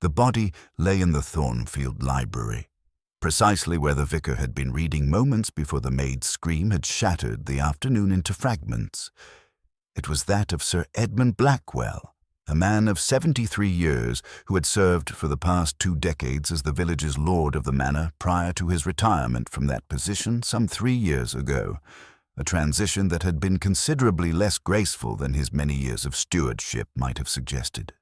The body lay in the Thornfield Library, precisely where the vicar had been reading moments before the maid's scream had shattered the afternoon into fragments. It was that of Sir Edmund Blackwell, a man of 73 years who had served for the past 2 decades as the village's lord of the manor prior to his retirement from that position some 3 years ago, a transition that had been considerably less graceful than his many years of stewardship might have suggested.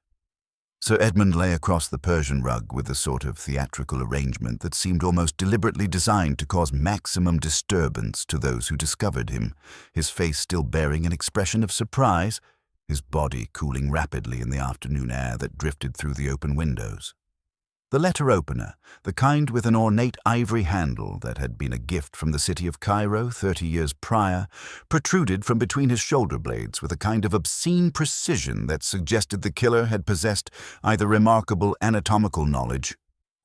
Sir Edmund lay across the Persian rug with a sort of theatrical arrangement that seemed almost deliberately designed to cause maximum disturbance to those who discovered him, his face still bearing an expression of surprise, his body cooling rapidly in the afternoon air that drifted through the open windows. The letter opener, the kind with an ornate ivory handle that had been a gift from the city of Cairo 30 years prior, protruded from between his shoulder blades with a kind of obscene precision that suggested the killer had possessed either remarkable anatomical knowledge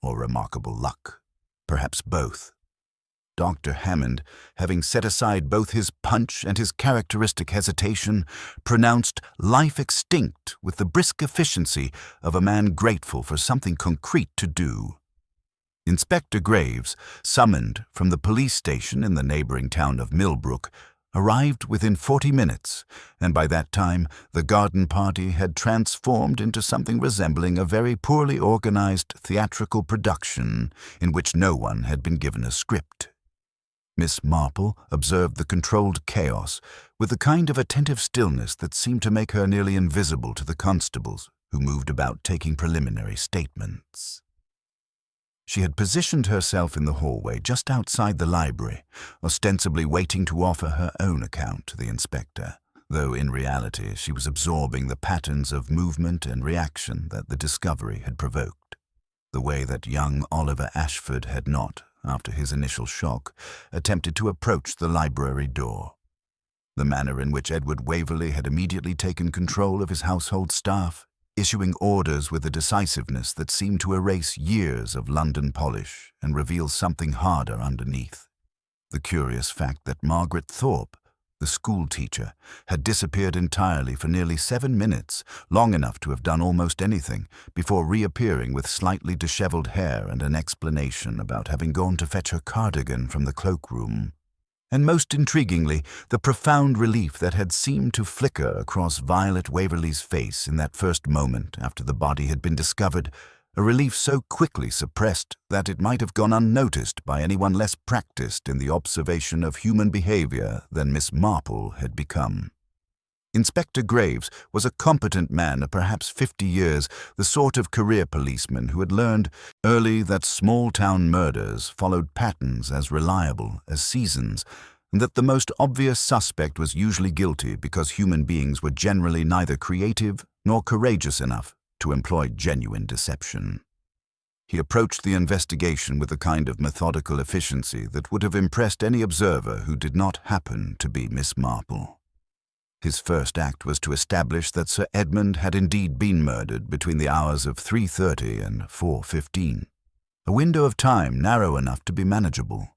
or remarkable luck, perhaps both. Dr. Hammond, having set aside both his punch and his characteristic hesitation, pronounced life extinct with the brisk efficiency of a man grateful for something concrete to do. Inspector Graves, summoned from the police station in the neighboring town of Millbrook, arrived within 40 minutes, and by that time the garden party had transformed into something resembling a very poorly organized theatrical production in which no one had been given a script. Miss Marple observed the controlled chaos with a kind of attentive stillness that seemed to make her nearly invisible to the constables, who moved about taking preliminary statements. She had positioned herself in the hallway just outside the library, ostensibly waiting to offer her own account to the inspector, though in reality she was absorbing the patterns of movement and reaction that the discovery had provoked, the way that young Oliver Ashford had not, after his initial shock, attempted to approach the library door, the manner in which Edward Waverley had immediately taken control of his household staff, issuing orders with a decisiveness that seemed to erase years of London polish and reveal something harder underneath. The curious fact that Margaret Thorpe, the school teacher, had disappeared entirely for nearly 7 minutes, long enough to have done almost anything, before reappearing with slightly disheveled hair and an explanation about having gone to fetch her cardigan from the cloakroom. And most intriguingly, the profound relief that had seemed to flicker across Violet Waverley's face in that first moment after the body had been discovered, a relief so quickly suppressed that it might have gone unnoticed by anyone less practiced in the observation of human behavior than Miss Marple had become. Inspector Graves was a competent man of perhaps 50 years, the sort of career policeman who had learned early that small-town murders followed patterns as reliable as seasons, and that the most obvious suspect was usually guilty because human beings were generally neither creative nor courageous enough to employ genuine deception. He approached the investigation with a kind of methodical efficiency that would have impressed any observer who did not happen to be Miss Marple. His first act was to establish that Sir Edmund had indeed been murdered between the hours of 3:30 and 4:15, a window of time narrow enough to be manageable.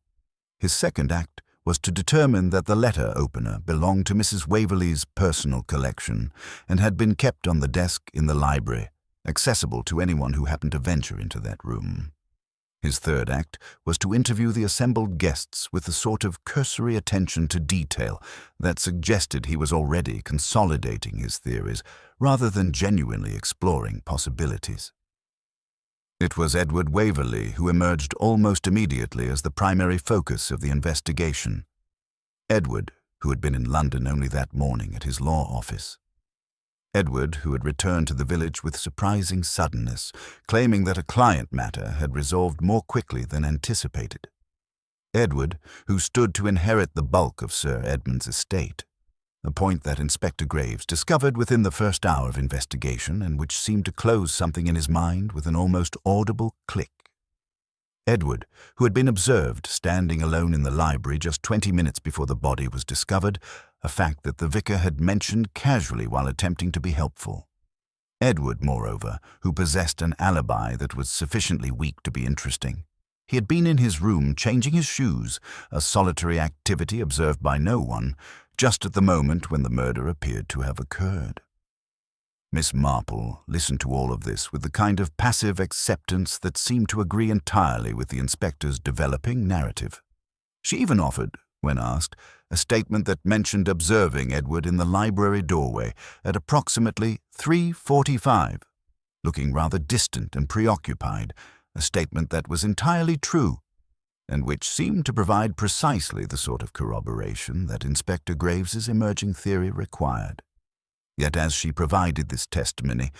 His second act was to determine that the letter opener belonged to Mrs. Waverley's personal collection and had been kept on the desk in the library, accessible to anyone who happened to venture into that room. His third act was to interview the assembled guests with the sort of cursory attention to detail that suggested he was already consolidating his theories rather than genuinely exploring possibilities. It was Edward Waverley who emerged almost immediately as the primary focus of the investigation. Edward, who had been in London only that morning at his law office. Edward, who had returned to the village with surprising suddenness, claiming that a client matter had resolved more quickly than anticipated. Edward, who stood to inherit the bulk of Sir Edmund's estate, a point that Inspector Graves discovered within the first hour of investigation and which seemed to close something in his mind with an almost audible click. Edward, who had been observed standing alone in the library just 20 minutes before the body was discovered, a fact that the vicar had mentioned casually while attempting to be helpful. Edward, moreover, who possessed an alibi that was sufficiently weak to be interesting. He had been in his room changing his shoes, a solitary activity observed by no one, just at the moment when the murder appeared to have occurred. Miss Marple listened to all of this with the kind of passive acceptance that seemed to agree entirely with the inspector's developing narrative. She even offered, when asked, a statement that mentioned observing Edward in the library doorway at approximately 3:45, looking rather distant and preoccupied, a statement that was entirely true, and which seemed to provide precisely the sort of corroboration that Inspector Graves's emerging theory required. Yet as she provided this testimony,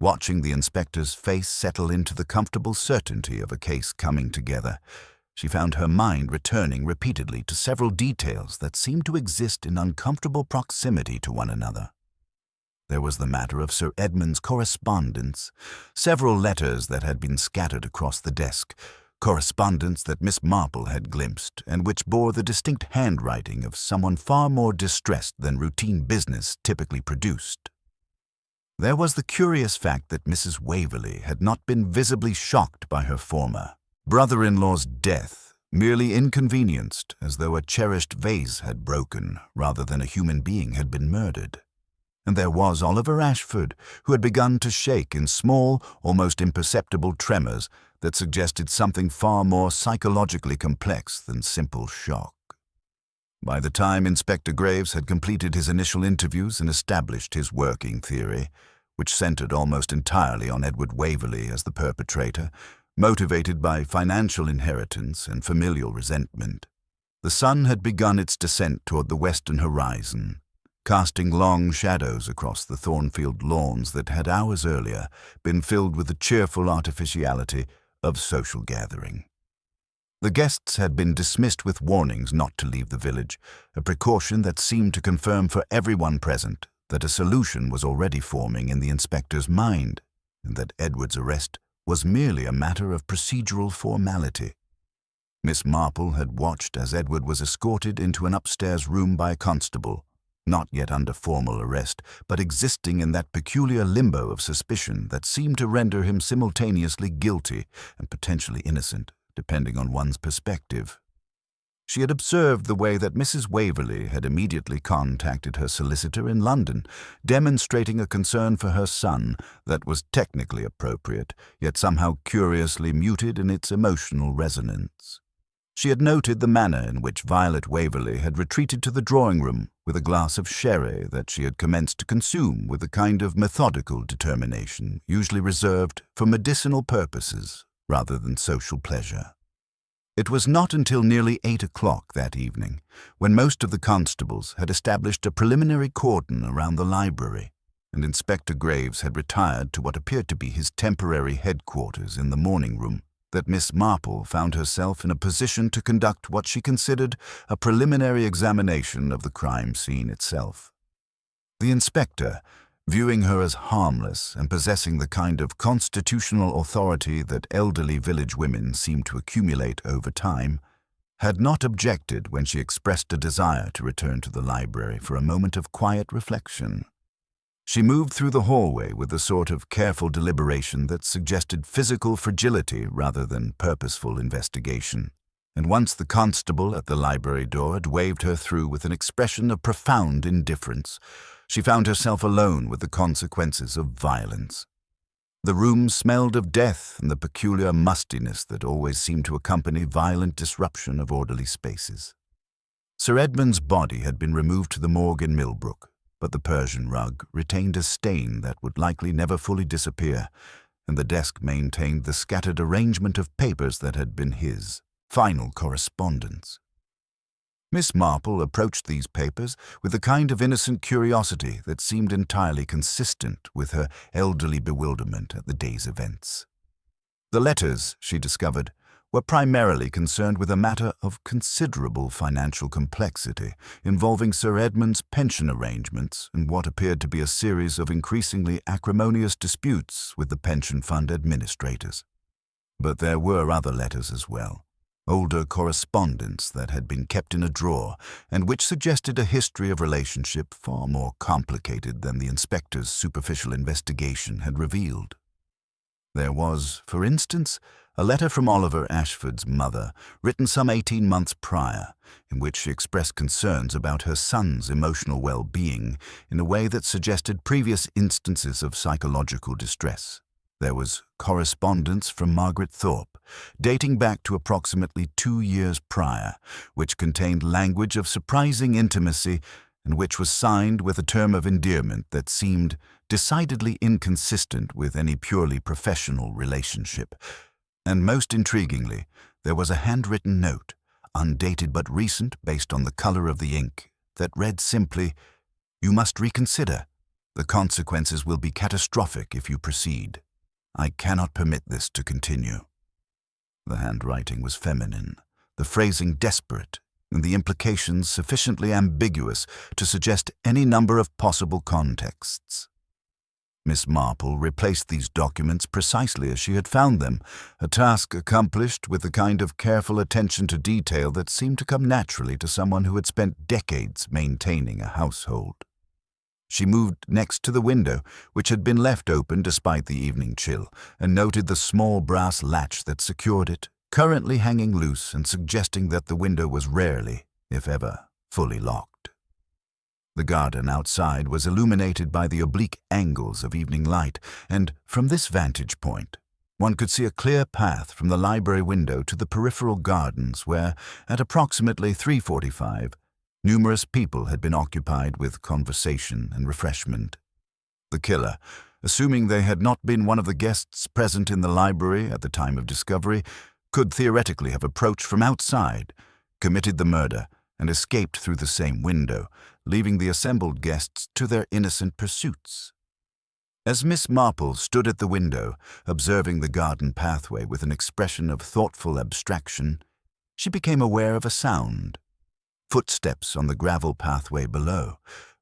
watching the inspector's face settle into the comfortable certainty of a case coming together, she found her mind returning repeatedly to several details that seemed to exist in uncomfortable proximity to one another. There was the matter of Sir Edmund's correspondence, several letters that had been scattered across the desk, correspondence that Miss Marple had glimpsed and which bore the distinct handwriting of someone far more distressed than routine business typically produced. There was the curious fact that Mrs. Waverley had not been visibly shocked by her former brother-in-law's death, merely inconvenienced as though a cherished vase had broken rather than a human being had been murdered. And there was Oliver Ashford, who had begun to shake in small, almost imperceptible tremors that suggested something far more psychologically complex than simple shock. By the time Inspector Graves had completed his initial interviews and established his working theory, which centered almost entirely on Edward Waverley as the perpetrator, motivated by financial inheritance and familial resentment, the sun had begun its descent toward the western horizon, casting long shadows across the Thornfield lawns that had hours earlier been filled with the cheerful artificiality of social gathering. The guests had been dismissed with warnings not to leave the village, a precaution that seemed to confirm for everyone present that a solution was already forming in the inspector's mind, and that Edward's arrest was merely a matter of procedural formality. Miss Marple had watched as Edward was escorted into an upstairs room by a constable, not yet under formal arrest, but existing in that peculiar limbo of suspicion that seemed to render him simultaneously guilty and potentially innocent, depending on one's perspective. She had observed the way that Mrs. Waverley had immediately contacted her solicitor in London, demonstrating a concern for her son that was technically appropriate, yet somehow curiously muted in its emotional resonance. She had noted the manner in which Violet Waverley had retreated to the drawing-room with a glass of sherry that she had commenced to consume with a kind of methodical determination usually reserved for medicinal purposes rather than social pleasure. It was not until nearly 8 o'clock that evening, when most of the constables had established a preliminary cordon around the library, and Inspector Graves had retired to what appeared to be his temporary headquarters in the morning room, that Miss Marple found herself in a position to conduct what she considered a preliminary examination of the crime scene itself. The inspector, viewing her as harmless and possessing the kind of constitutional authority that elderly village women seem to accumulate over time, had not objected when she expressed a desire to return to the library for a moment of quiet reflection. She moved through the hallway with a sort of careful deliberation that suggested physical fragility rather than purposeful investigation, and once the constable at the library door had waved her through with an expression of profound indifference, she found herself alone with the consequences of violence. The room smelled of death and the peculiar mustiness that always seemed to accompany violent disruption of orderly spaces. Sir Edmund's body had been removed to the morgue in Millbrook, but the Persian rug retained a stain that would likely never fully disappear, and the desk maintained the scattered arrangement of papers that had been his final correspondence. Miss Marple approached these papers with a kind of innocent curiosity that seemed entirely consistent with her elderly bewilderment at the day's events. The letters, she discovered, were primarily concerned with a matter of considerable financial complexity, involving Sir Edmund's pension arrangements and what appeared to be a series of increasingly acrimonious disputes with the pension fund administrators. But there were other letters as well. Older correspondence that had been kept in a drawer and which suggested a history of relationship far more complicated than the inspector's superficial investigation had revealed. There was, for instance, a letter from Oliver Ashford's mother, written some 18 months prior, in which she expressed concerns about her son's emotional well-being in a way that suggested previous instances of psychological distress. There was correspondence from Margaret Thorpe, dating back to approximately 2 years prior, which contained language of surprising intimacy and which was signed with a term of endearment that seemed decidedly inconsistent with any purely professional relationship. And most intriguingly, there was a handwritten note, undated but recent based on the color of the ink, that read simply, "You must reconsider. The consequences will be catastrophic if you proceed. I cannot permit this to continue." The handwriting was feminine, the phrasing desperate, and the implications sufficiently ambiguous to suggest any number of possible contexts. Miss Marple replaced these documents precisely as she had found them, a task accomplished with the kind of careful attention to detail that seemed to come naturally to someone who had spent decades maintaining a household. She moved next to the window, which had been left open despite the evening chill, and noted the small brass latch that secured it, currently hanging loose and suggesting that the window was rarely, if ever, fully locked. The garden outside was illuminated by the oblique angles of evening light, and from this vantage point, one could see a clear path from the library window to the peripheral gardens where, at approximately 3:45, numerous people had been occupied with conversation and refreshment. The killer, assuming they had not been one of the guests present in the library at the time of discovery, could theoretically have approached from outside, committed the murder, and escaped through the same window, leaving the assembled guests to their innocent pursuits. As Miss Marple stood at the window, observing the garden pathway with an expression of thoughtful abstraction, she became aware of a sound. Footsteps on the gravel pathway below,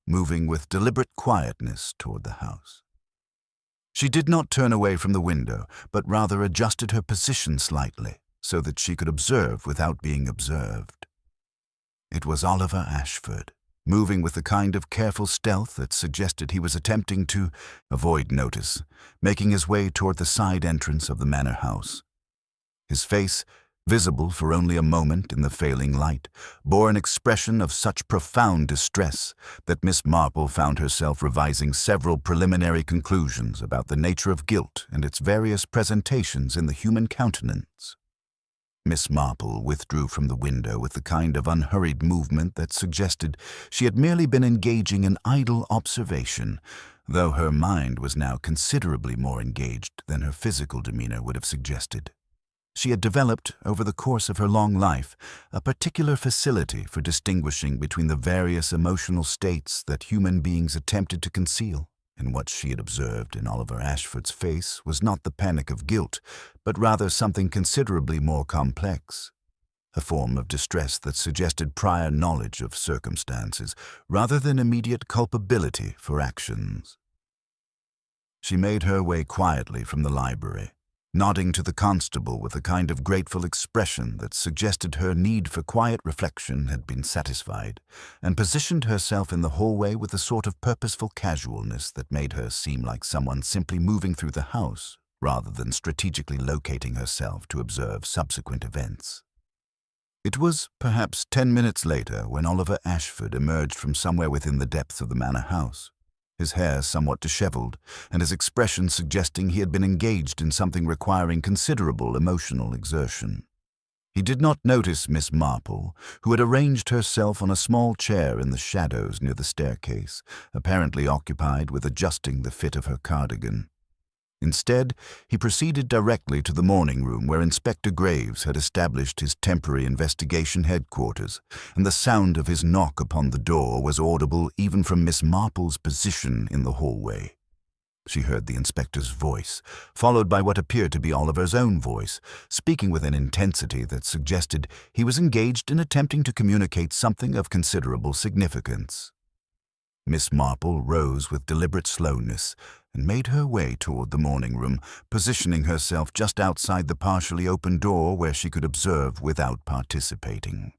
moving with deliberate quietness toward the house. She did not turn away from the window, but rather adjusted her position slightly, so that she could observe without being observed. It was Oliver Ashford, moving with the kind of careful stealth that suggested he was attempting to avoid notice, making his way toward the side entrance of the manor house. His face, visible for only a moment in the failing light, bore an expression of such profound distress that Miss Marple found herself revising several preliminary conclusions about the nature of guilt and its various presentations in the human countenance. Miss Marple withdrew from the window with the kind of unhurried movement that suggested she had merely been engaging in idle observation, though her mind was now considerably more engaged than her physical demeanor would have suggested. She had developed, over the course of her long life, a particular facility for distinguishing between the various emotional states that human beings attempted to conceal, and what she had observed in Oliver Ashford's face was not the panic of guilt, but rather something considerably more complex, a form of distress that suggested prior knowledge of circumstances, rather than immediate culpability for actions. She made her way quietly from the library, nodding to the constable with a kind of grateful expression that suggested her need for quiet reflection had been satisfied, and positioned herself in the hallway with a sort of purposeful casualness that made her seem like someone simply moving through the house, rather than strategically locating herself to observe subsequent events. It was perhaps 10 minutes later when Oliver Ashford emerged from somewhere within the depths of the manor house, his hair somewhat disheveled, and his expression suggesting he had been engaged in something requiring considerable emotional exertion. He did not notice Miss Marple, who had arranged herself on a small chair in the shadows near the staircase, apparently occupied with adjusting the fit of her cardigan. Instead, he proceeded directly to the morning room where Inspector Graves had established his temporary investigation headquarters, and the sound of his knock upon the door was audible even from Miss Marple's position in the hallway. She heard the inspector's voice, followed by what appeared to be Oliver's own voice, speaking with an intensity that suggested he was engaged in attempting to communicate something of considerable significance. Miss Marple rose with deliberate slowness and made her way toward the morning room, positioning herself just outside the partially open door where she could observe without participating.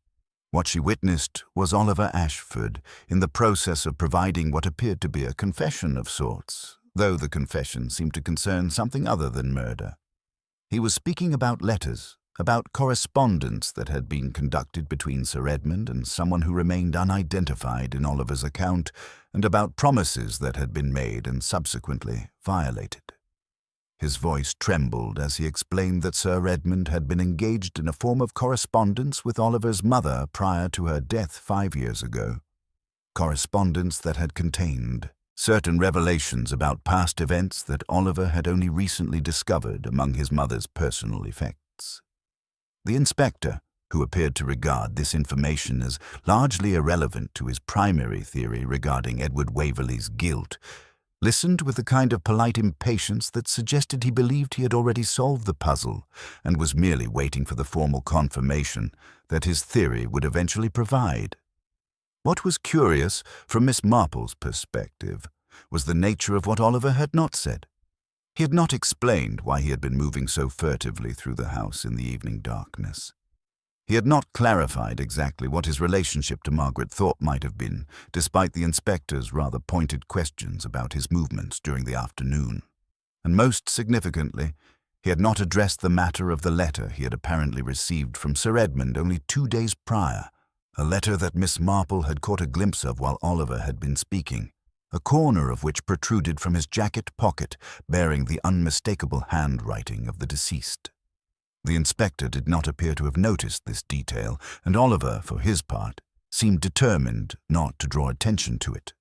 What she witnessed was Oliver Ashford in the process of providing what appeared to be a confession of sorts, though the confession seemed to concern something other than murder. He was speaking about letters, about correspondence that had been conducted between Sir Edmund and someone who remained unidentified in Oliver's account, and about promises that had been made and subsequently violated. His voice trembled as he explained that Sir Edmund had been engaged in a form of correspondence with Oliver's mother prior to her death 5 years ago. Correspondence that had contained certain revelations about past events that Oliver had only recently discovered among his mother's personal effects. The inspector, who appeared to regard this information as largely irrelevant to his primary theory regarding Edward Waverley's guilt, listened with a kind of polite impatience that suggested he believed he had already solved the puzzle and was merely waiting for the formal confirmation that his theory would eventually provide. What was curious, from Miss Marple's perspective, was the nature of what Oliver had not said. He had not explained why he had been moving so furtively through the house in the evening darkness. He had not clarified exactly what his relationship to Margaret Thorpe might have been, despite the inspector's rather pointed questions about his movements during the afternoon. And most significantly, he had not addressed the matter of the letter he had apparently received from Sir Edmund only 2 days prior, a letter that Miss Marple had caught a glimpse of while Oliver had been speaking, a corner of which protruded from his jacket pocket, bearing the unmistakable handwriting of the deceased. The inspector did not appear to have noticed this detail, and Oliver, for his part, seemed determined not to draw attention to it.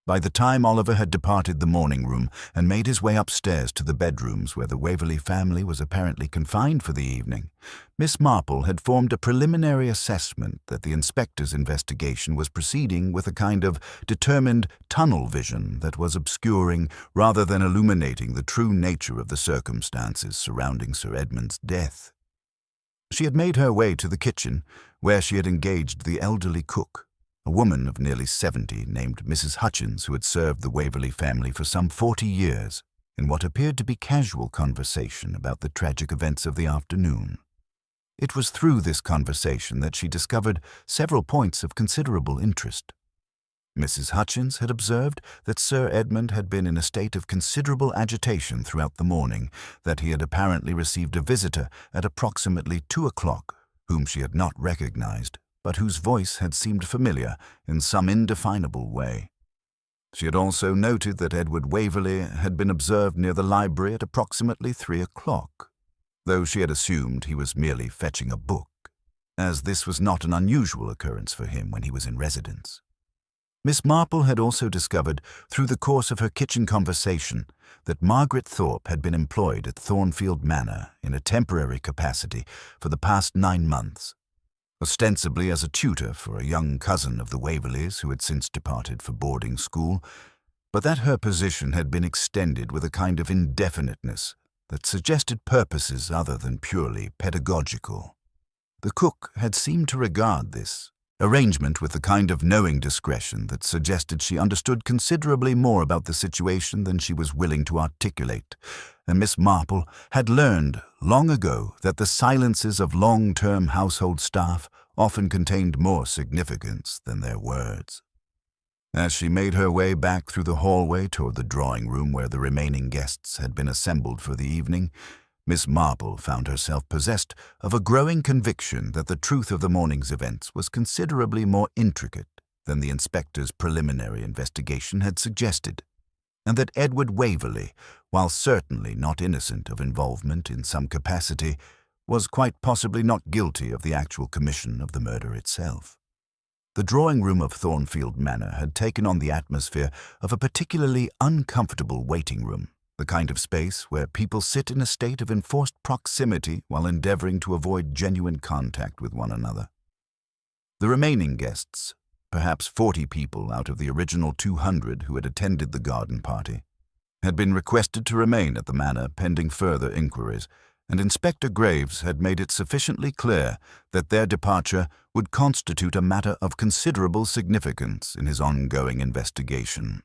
By the time Oliver had departed the morning room and made his way upstairs to the bedrooms where the Waverley family was apparently confined for the evening, Miss Marple had formed a preliminary assessment that the inspector's investigation was proceeding with a kind of determined tunnel vision that was obscuring rather than illuminating the true nature of the circumstances surrounding Sir Edmund's death. She had made her way to the kitchen, where she had engaged the elderly cook, a woman of nearly 70 named Mrs. Hutchins, who had served the Waverley family for some 40 years, in what appeared to be casual conversation about the tragic events of the afternoon. It was through this conversation that she discovered several points of considerable interest. Mrs. Hutchins had observed that Sir Edmund had been in a state of considerable agitation throughout the morning, that he had apparently received a visitor at approximately 2 o'clock, whom she had not recognized, but whose voice had seemed familiar in some indefinable way. She had also noted that Edward Waverley had been observed near the library at approximately 3 o'clock, though she had assumed he was merely fetching a book, as this was not an unusual occurrence for him when he was in residence. Miss Marple had also discovered, through the course of her kitchen conversation, that Margaret Thorpe had been employed at Thornfield Manor in a temporary capacity for the past 9 months, ostensibly as a tutor for a young cousin of the Waverleys who had since departed for boarding school, but that her position had been extended with a kind of indefiniteness that suggested purposes other than purely pedagogical. The cook had seemed to regard this arrangement with the kind of knowing discretion that suggested she understood considerably more about the situation than she was willing to articulate, and Miss Marple had learned long ago that the silences of long-term household staff often contained more significance than their words. As she made her way back through the hallway toward the drawing-room where the remaining guests had been assembled for the evening, Miss Marple found herself possessed of a growing conviction that the truth of the morning's events was considerably more intricate than the inspector's preliminary investigation had suggested, and that Edward Waverley, while certainly not innocent of involvement in some capacity, was quite possibly not guilty of the actual commission of the murder itself. The drawing-room of Thornfield Manor had taken on the atmosphere of a particularly uncomfortable waiting room, the kind of space where people sit in a state of enforced proximity while endeavoring to avoid genuine contact with one another. The remaining guests, perhaps 40 people out of the original 200 who had attended the garden party, had been requested to remain at the manor pending further inquiries, and Inspector Graves had made it sufficiently clear that their departure would constitute a matter of considerable significance in his ongoing investigation.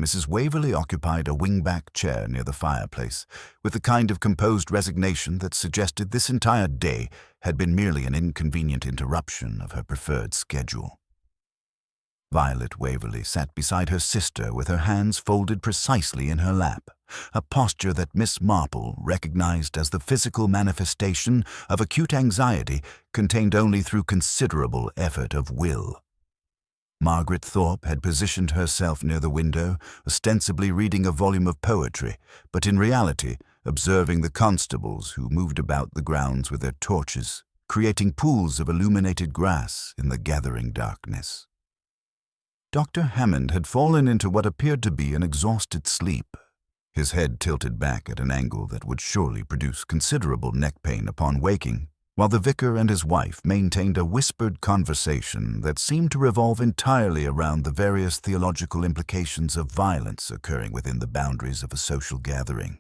Mrs. Waverley occupied a wing-back chair near the fireplace, with the kind of composed resignation that suggested this entire day had been merely an inconvenient interruption of her preferred schedule. Violet Waverley sat beside her sister with her hands folded precisely in her lap, a posture that Miss Marple recognized as the physical manifestation of acute anxiety contained only through considerable effort of will. Margaret Thorpe had positioned herself near the window, ostensibly reading a volume of poetry, but in reality observing the constables who moved about the grounds with their torches, creating pools of illuminated grass in the gathering darkness. Dr. Hammond had fallen into what appeared to be an exhausted sleep, his head tilted back at an angle that would surely produce considerable neck pain upon waking, while the vicar and his wife maintained a whispered conversation that seemed to revolve entirely around the various theological implications of violence occurring within the boundaries of a social gathering.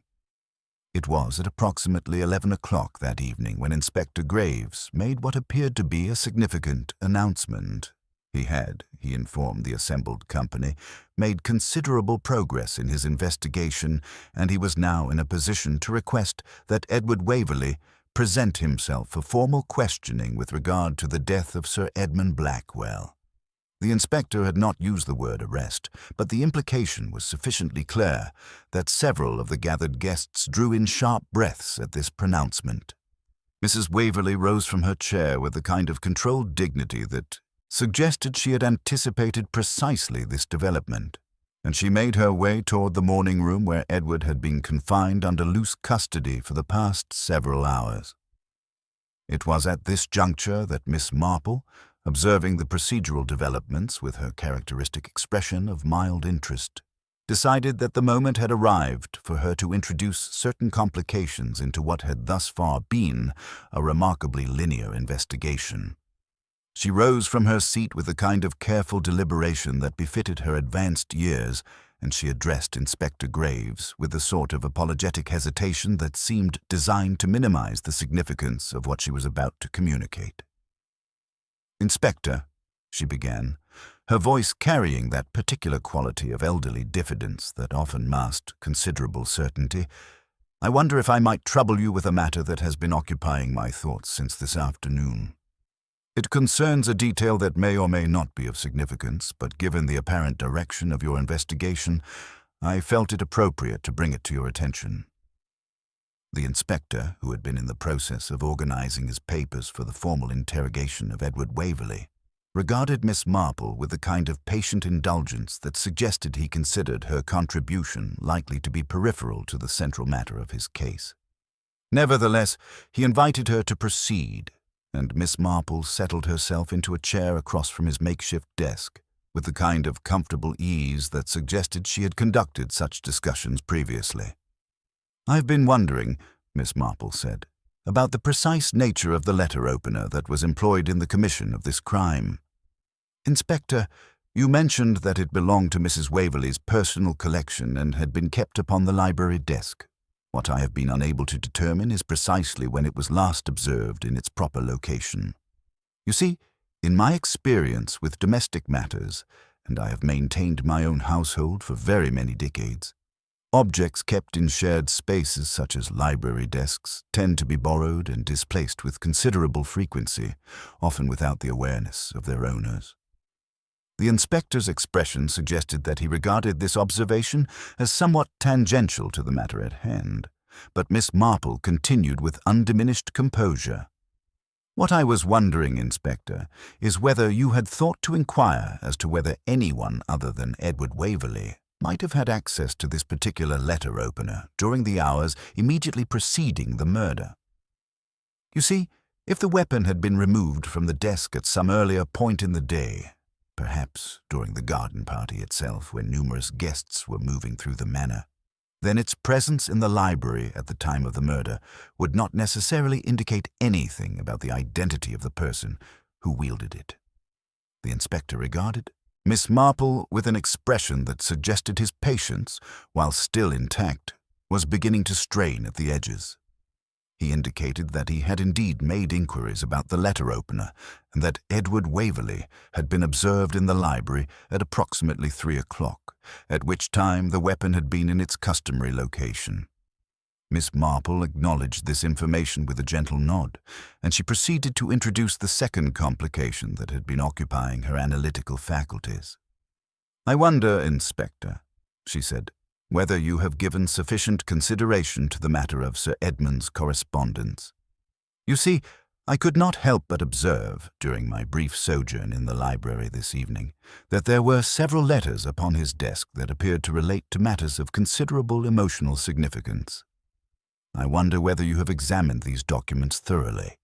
It was at approximately 11 o'clock that evening when Inspector Graves made what appeared to be a significant announcement. He informed the assembled company, made considerable progress in his investigation, and he was now in a position to request that Edward Waverley present himself for formal questioning with regard to the death of Sir Edmund Blackwell. The inspector had not used the word arrest, but the implication was sufficiently clear that several of the gathered guests drew in sharp breaths at this pronouncement. Mrs. Waverley rose from her chair with the kind of controlled dignity that suggested she had anticipated precisely this development, and she made her way toward the morning room where Edward had been confined under loose custody for the past several hours. It was at this juncture that Miss Marple, observing the procedural developments with her characteristic expression of mild interest, decided that the moment had arrived for her to introduce certain complications into what had thus far been a remarkably linear investigation. She rose from her seat with the kind of careful deliberation that befitted her advanced years, and she addressed Inspector Graves with the sort of apologetic hesitation that seemed designed to minimize the significance of what she was about to communicate. "Inspector," she began, her voice carrying that particular quality of elderly diffidence that often masked considerable certainty, "I wonder if I might trouble you with a matter that has been occupying my thoughts since this afternoon. It concerns a detail that may or may not be of significance, but given the apparent direction of your investigation, I felt it appropriate to bring it to your attention." The inspector, who had been in the process of organizing his papers for the formal interrogation of Edward Waverley, regarded Miss Marple with the kind of patient indulgence that suggested he considered her contribution likely to be peripheral to the central matter of his case. Nevertheless, he invited her to proceed, and Miss Marple settled herself into a chair across from his makeshift desk, with the kind of comfortable ease that suggested she had conducted such discussions previously. "I've been wondering," Miss Marple said, "about the precise nature of the letter opener that was employed in the commission of this crime. Inspector, you mentioned that it belonged to Mrs. Waverley's personal collection and had been kept upon the library desk. What I have been unable to determine is precisely when it was last observed in its proper location. You see, in my experience with domestic matters, and I have maintained my own household for very many decades, objects kept in shared spaces such as library desks tend to be borrowed and displaced with considerable frequency, often without the awareness of their owners." The inspector's expression suggested that he regarded this observation as somewhat tangential to the matter at hand, but Miss Marple continued with undiminished composure. "What I was wondering, Inspector, is whether you had thought to inquire as to whether anyone other than Edward Waverley might have had access to this particular letter opener during the hours immediately preceding the murder. You see, if the weapon had been removed from the desk at some earlier point in the day, perhaps during the garden party itself when numerous guests were moving through the manor, then its presence in the library at the time of the murder would not necessarily indicate anything about the identity of the person who wielded it." The inspector regarded Miss Marple with an expression that suggested his patience, while still intact, was beginning to strain at the edges. He indicated that he had indeed made inquiries about the letter opener, and that Edward Waverley had been observed in the library at approximately 3 o'clock, at which time the weapon had been in its customary location. Miss Marple acknowledged this information with a gentle nod, and she proceeded to introduce the second complication that had been occupying her analytical faculties. "I wonder, Inspector," she said, "whether you have given sufficient consideration to the matter of Sir Edmund's correspondence. You see, I could not help but observe, during my brief sojourn in the library this evening, that there were several letters upon his desk that appeared to relate to matters of considerable emotional significance. I wonder whether you have examined these documents thoroughly.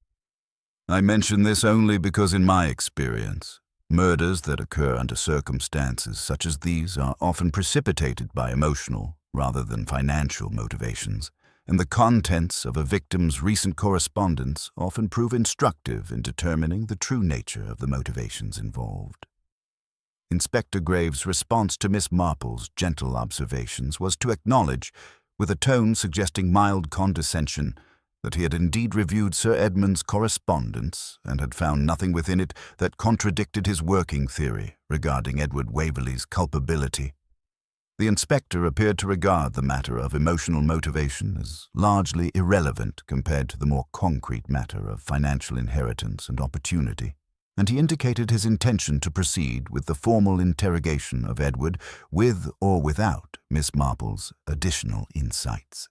I mention this only because in my experience, murders that occur under circumstances such as these are often precipitated by emotional rather than financial motivations, and the contents of a victim's recent correspondence often prove instructive in determining the true nature of the motivations involved." Inspector Graves' response to Miss Marple's gentle observations was to acknowledge, with a tone suggesting mild condescension, that he had indeed reviewed Sir Edmund's correspondence and had found nothing within it that contradicted his working theory regarding Edward Waverley's culpability. The inspector appeared to regard the matter of emotional motivation as largely irrelevant compared to the more concrete matter of financial inheritance and opportunity, and he indicated his intention to proceed with the formal interrogation of Edward with or without Miss Marple's additional insights.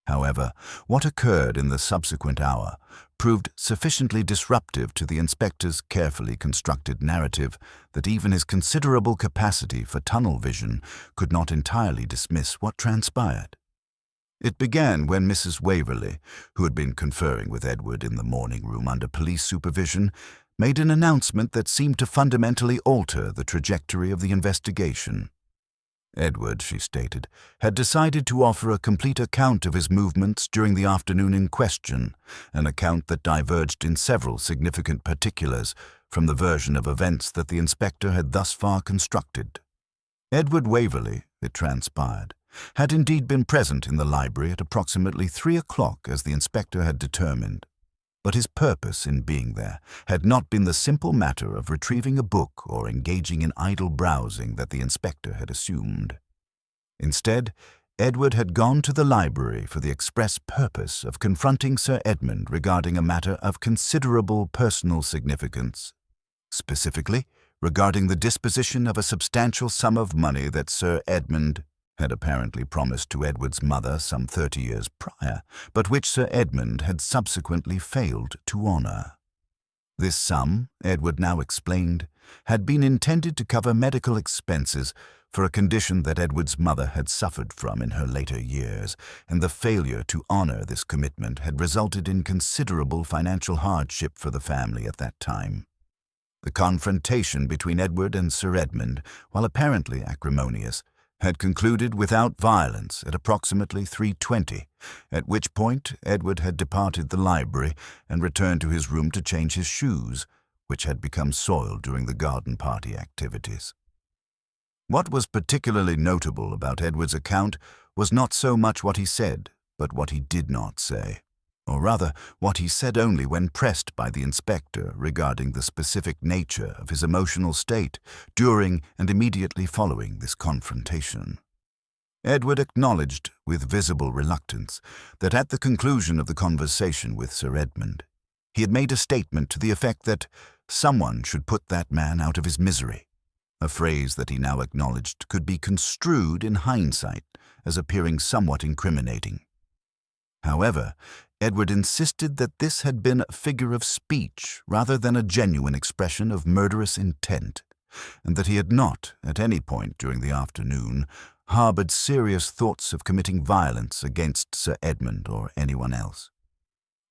However, what occurred in the subsequent hour proved sufficiently disruptive to the inspector's carefully constructed narrative that even his considerable capacity for tunnel vision could not entirely dismiss what transpired. It began when Mrs. Waverley, who had been conferring with Edward in the morning room under police supervision, made an announcement that seemed to fundamentally alter the trajectory of the investigation. Edward, she stated, had decided to offer a complete account of his movements during the afternoon in question, an account that diverged in several significant particulars from the version of events that the inspector had thus far constructed. Edward Waverley, it transpired, had indeed been present in the library at approximately 3 o'clock as the inspector had determined, but his purpose in being there had not been the simple matter of retrieving a book or engaging in idle browsing that the inspector had assumed. Instead, Edward had gone to the library for the express purpose of confronting Sir Edmund regarding a matter of considerable personal significance, specifically regarding the disposition of a substantial sum of money that Sir Edmund had apparently promised to Edward's mother some 30 years prior, but which Sir Edmund had subsequently failed to honour. This sum, Edward now explained, had been intended to cover medical expenses for a condition that Edward's mother had suffered from in her later years, and the failure to honour this commitment had resulted in considerable financial hardship for the family at that time. The confrontation between Edward and Sir Edmund, while apparently acrimonious, had concluded without violence at approximately 3:20, at which point Edward had departed the library and returned to his room to change his shoes, which had become soiled during the garden party activities. What was particularly notable about Edward's account was not so much what he said, but what he did not say, or rather what he said only when pressed by the inspector regarding the specific nature of his emotional state during and immediately following this confrontation. Edward acknowledged with visible reluctance that at the conclusion of the conversation with Sir Edmund, he had made a statement to the effect that someone should put that man out of his misery, a phrase that he now acknowledged could be construed in hindsight as appearing somewhat incriminating. However, Edward insisted that this had been a figure of speech rather than a genuine expression of murderous intent, and that he had not, at any point during the afternoon, harboured serious thoughts of committing violence against Sir Edmund or anyone else.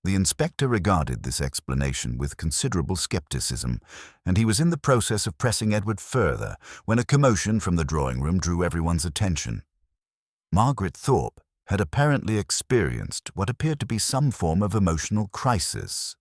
The inspector regarded this explanation with considerable scepticism, and he was in the process of pressing Edward further when a commotion from the drawing-room drew everyone's attention. Margaret Thorpe had apparently experienced what appeared to be some form of emotional crisis.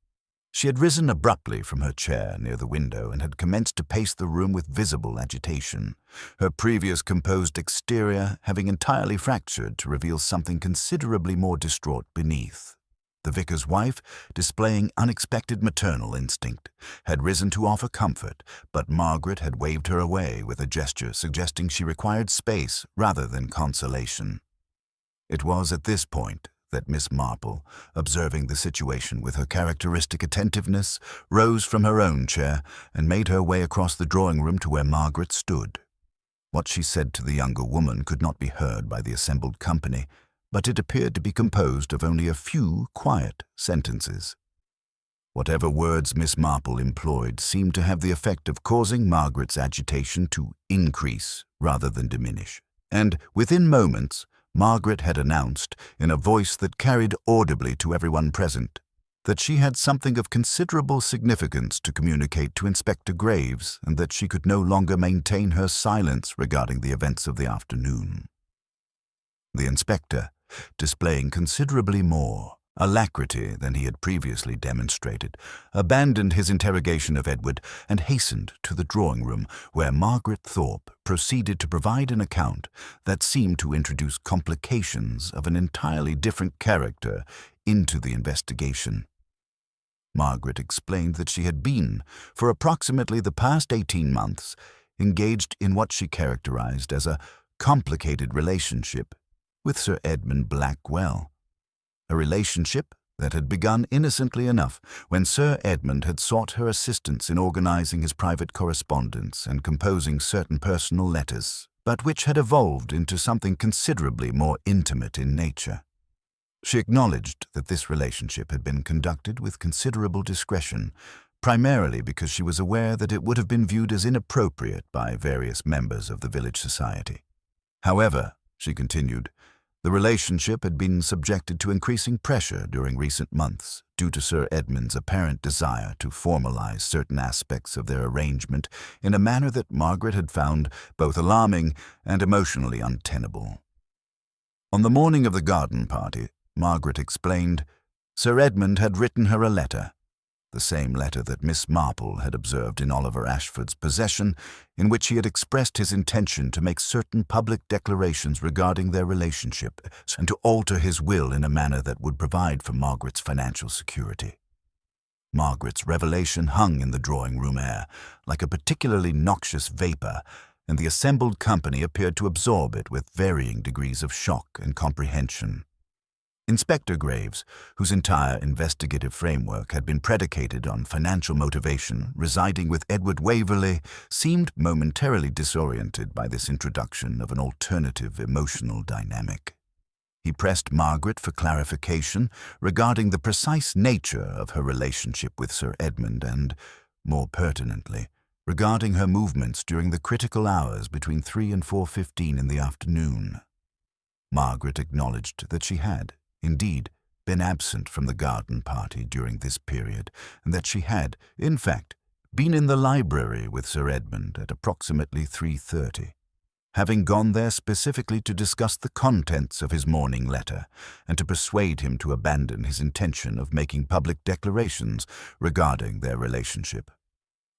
She had risen abruptly from her chair near the window and had commenced to pace the room with visible agitation, her previous composed exterior having entirely fractured to reveal something considerably more distraught beneath. The vicar's wife, displaying unexpected maternal instinct, had risen to offer comfort, but Margaret had waved her away with a gesture suggesting she required space rather than consolation. It was at this point that Miss Marple, observing the situation with her characteristic attentiveness, rose from her own chair and made her way across the drawing room to where Margaret stood. What she said to the younger woman could not be heard by the assembled company, but it appeared to be composed of only a few quiet sentences. Whatever words Miss Marple employed seemed to have the effect of causing Margaret's agitation to increase rather than diminish, and within moments Margaret had announced, in a voice that carried audibly to everyone present, that she had something of considerable significance to communicate to Inspector Graves and that she could no longer maintain her silence regarding the events of the afternoon. The inspector, displaying considerably more alacrity than he had previously demonstrated, abandoned his interrogation of Edward and hastened to the drawing-room where Margaret Thorpe proceeded to provide an account that seemed to introduce complications of an entirely different character into the investigation. Margaret explained that she had been, for approximately the past 18 months, engaged in what she characterized as a complicated relationship with Sir Edmund Blackwell. A relationship that had begun innocently enough when Sir Edmund had sought her assistance in organizing his private correspondence and composing certain personal letters, but which had evolved into something considerably more intimate in nature. She acknowledged that this relationship had been conducted with considerable discretion, primarily because she was aware that it would have been viewed as inappropriate by various members of the village society. However, she continued, the relationship had been subjected to increasing pressure during recent months due to Sir Edmund's apparent desire to formalize certain aspects of their arrangement in a manner that Margaret had found both alarming and emotionally untenable. On the morning of the garden party, Margaret explained, Sir Edmund had written her a letter, the same letter that Miss Marple had observed in Oliver Ashford's possession, in which he had expressed his intention to make certain public declarations regarding their relationship and to alter his will in a manner that would provide for Margaret's financial security. Margaret's revelation hung in the drawing-room air like a particularly noxious vapor, and the assembled company appeared to absorb it with varying degrees of shock and comprehension. Inspector Graves, whose entire investigative framework had been predicated on financial motivation residing with Edward Waverley, seemed momentarily disoriented by this introduction of an alternative emotional dynamic. He pressed Margaret for clarification regarding the precise nature of her relationship with Sir Edmund and, more pertinently, regarding her movements during the critical hours between 3 and 4:15 in the afternoon. Margaret acknowledged that she had, indeed, been absent from the garden party during this period, and that she had, in fact, been in the library with Sir Edmund at approximately 3:30, having gone there specifically to discuss the contents of his morning letter and to persuade him to abandon his intention of making public declarations regarding their relationship.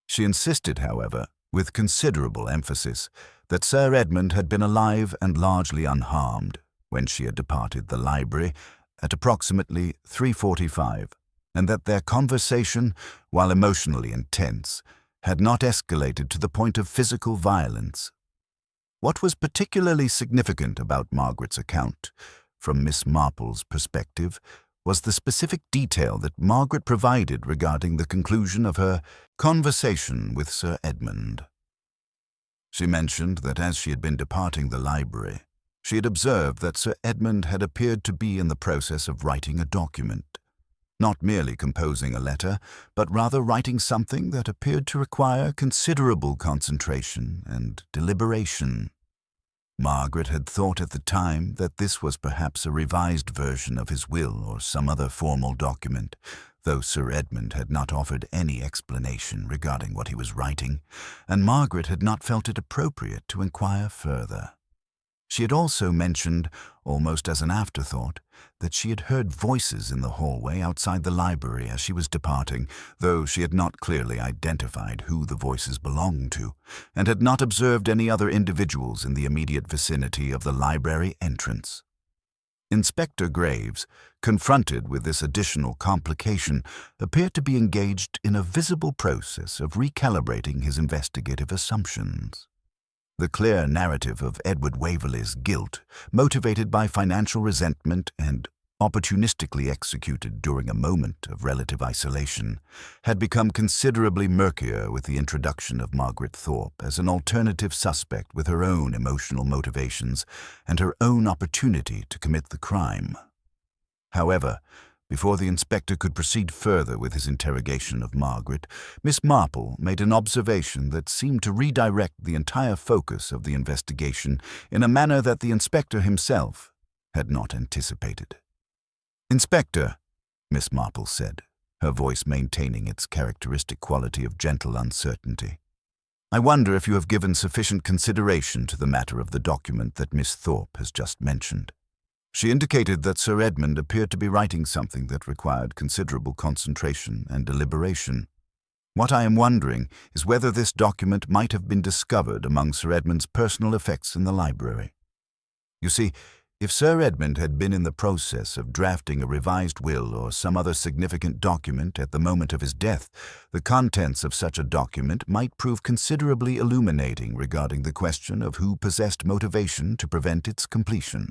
She insisted, however, with considerable emphasis, that Sir Edmund had been alive and largely unharmed when she had departed the library at approximately 3:45, and that their conversation, while emotionally intense, had not escalated to the point of physical violence. What was particularly significant about Margaret's account, from Miss Marple's perspective, was the specific detail that Margaret provided regarding the conclusion of her conversation with Sir Edmund. She mentioned that as she had been departing the library, she had observed that Sir Edmund had appeared to be in the process of writing a document, not merely composing a letter, but rather writing something that appeared to require considerable concentration and deliberation. Margaret had thought at the time that this was perhaps a revised version of his will or some other formal document, though Sir Edmund had not offered any explanation regarding what he was writing, and Margaret had not felt it appropriate to inquire further. She had also mentioned, almost as an afterthought, that she had heard voices in the hallway outside the library as she was departing, though she had not clearly identified who the voices belonged to, and had not observed any other individuals in the immediate vicinity of the library entrance. Inspector Graves, confronted with this additional complication, appeared to be engaged in a visible process of recalibrating his investigative assumptions. The clear narrative of Edward Waverley's guilt, motivated by financial resentment and opportunistically executed during a moment of relative isolation, had become considerably murkier with the introduction of Margaret Thorpe as an alternative suspect with her own emotional motivations and her own opportunity to commit the crime. However, before the inspector could proceed further with his interrogation of Margaret, Miss Marple made an observation that seemed to redirect the entire focus of the investigation in a manner that the inspector himself had not anticipated. "Inspector," Miss Marple said, her voice maintaining its characteristic quality of gentle uncertainty, "I wonder if you have given sufficient consideration to the matter of the document that Miss Thorpe has just mentioned. She indicated that Sir Edmund appeared to be writing something that required considerable concentration and deliberation. What I am wondering is whether this document might have been discovered among Sir Edmund's personal effects in the library. You see, if Sir Edmund had been in the process of drafting a revised will or some other significant document at the moment of his death, the contents of such a document might prove considerably illuminating regarding the question of who possessed motivation to prevent its completion."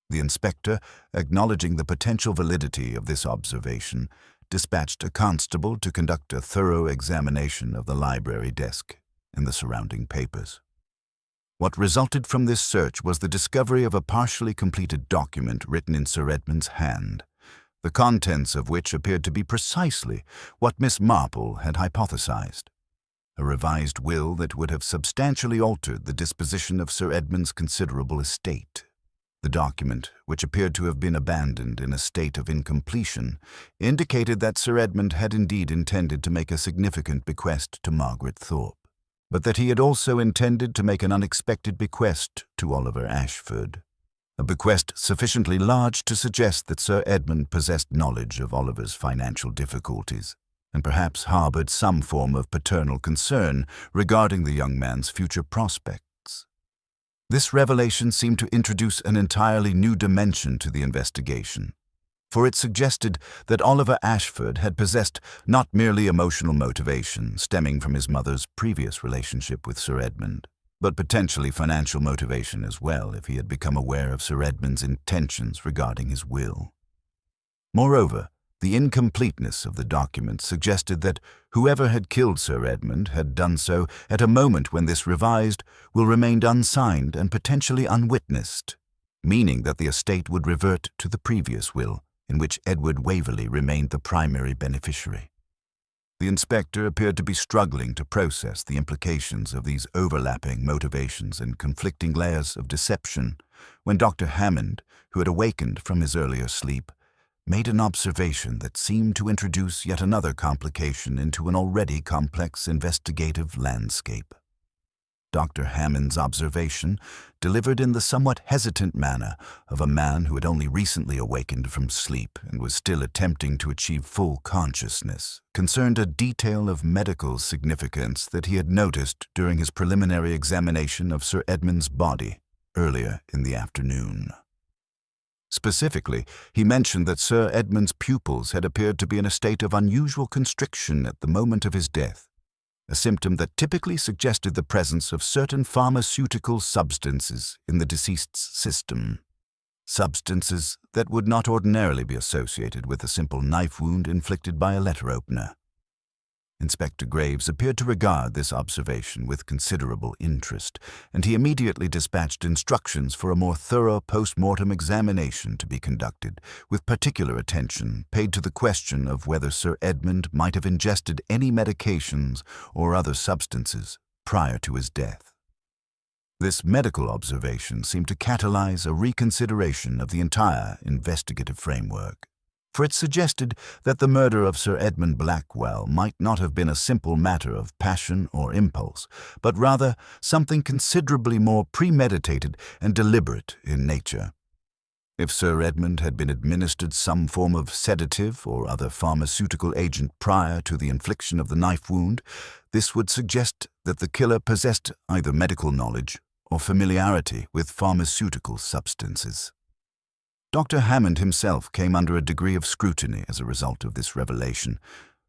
The inspector, acknowledging the potential validity of this observation, dispatched a constable to conduct a thorough examination of the library desk and the surrounding papers. What resulted from this search was the discovery of a partially completed document written in Sir Edmund's hand, the contents of which appeared to be precisely what Miss Marple had hypothesized. A revised will that would have substantially altered the disposition of Sir Edmund's considerable estate. The document, which appeared to have been abandoned in a state of incompletion, indicated that Sir Edmund had indeed intended to make a significant bequest to Margaret Thorpe, but that he had also intended to make an unexpected bequest to Oliver Ashford, a bequest sufficiently large to suggest that Sir Edmund possessed knowledge of Oliver's financial difficulties, and perhaps harbored some form of paternal concern regarding the young man's future prospects. This revelation seemed to introduce an entirely new dimension to the investigation, for it suggested that Oliver Ashford had possessed not merely emotional motivation stemming from his mother's previous relationship with Sir Edmund, but potentially financial motivation as well if he had become aware of Sir Edmund's intentions regarding his will. Moreover, the incompleteness of the document suggested that whoever had killed Sir Edmund had done so at a moment when this revised will remained unsigned and potentially unwitnessed, meaning that the estate would revert to the previous will, in which Edward Waverley remained the primary beneficiary. The inspector appeared to be struggling to process the implications of these overlapping motivations and conflicting layers of deception when Dr. Hammond, who had awakened from his earlier sleep, made an observation that seemed to introduce yet another complication into an already complex investigative landscape. Dr. Hammond's observation, delivered in the somewhat hesitant manner of a man who had only recently awakened from sleep and was still attempting to achieve full consciousness, concerned a detail of medical significance that he had noticed during his preliminary examination of Sir Edmund's body earlier in the afternoon. Specifically, he mentioned that Sir Edmund's pupils had appeared to be in a state of unusual constriction at the moment of his death, a symptom that typically suggested the presence of certain pharmaceutical substances in the deceased's system, substances that would not ordinarily be associated with a simple knife wound inflicted by a letter opener. Inspector Graves appeared to regard this observation with considerable interest, and he immediately dispatched instructions for a more thorough post-mortem examination to be conducted, with particular attention paid to the question of whether Sir Edmund might have ingested any medications or other substances prior to his death. This medical observation seemed to catalyze a reconsideration of the entire investigative framework, for it suggested that the murder of Sir Edmund Blackwell might not have been a simple matter of passion or impulse, but rather something considerably more premeditated and deliberate in nature. If Sir Edmund had been administered some form of sedative or other pharmaceutical agent prior to the infliction of the knife wound, this would suggest that the killer possessed either medical knowledge or familiarity with pharmaceutical substances. Dr. Hammond himself came under a degree of scrutiny as a result of this revelation,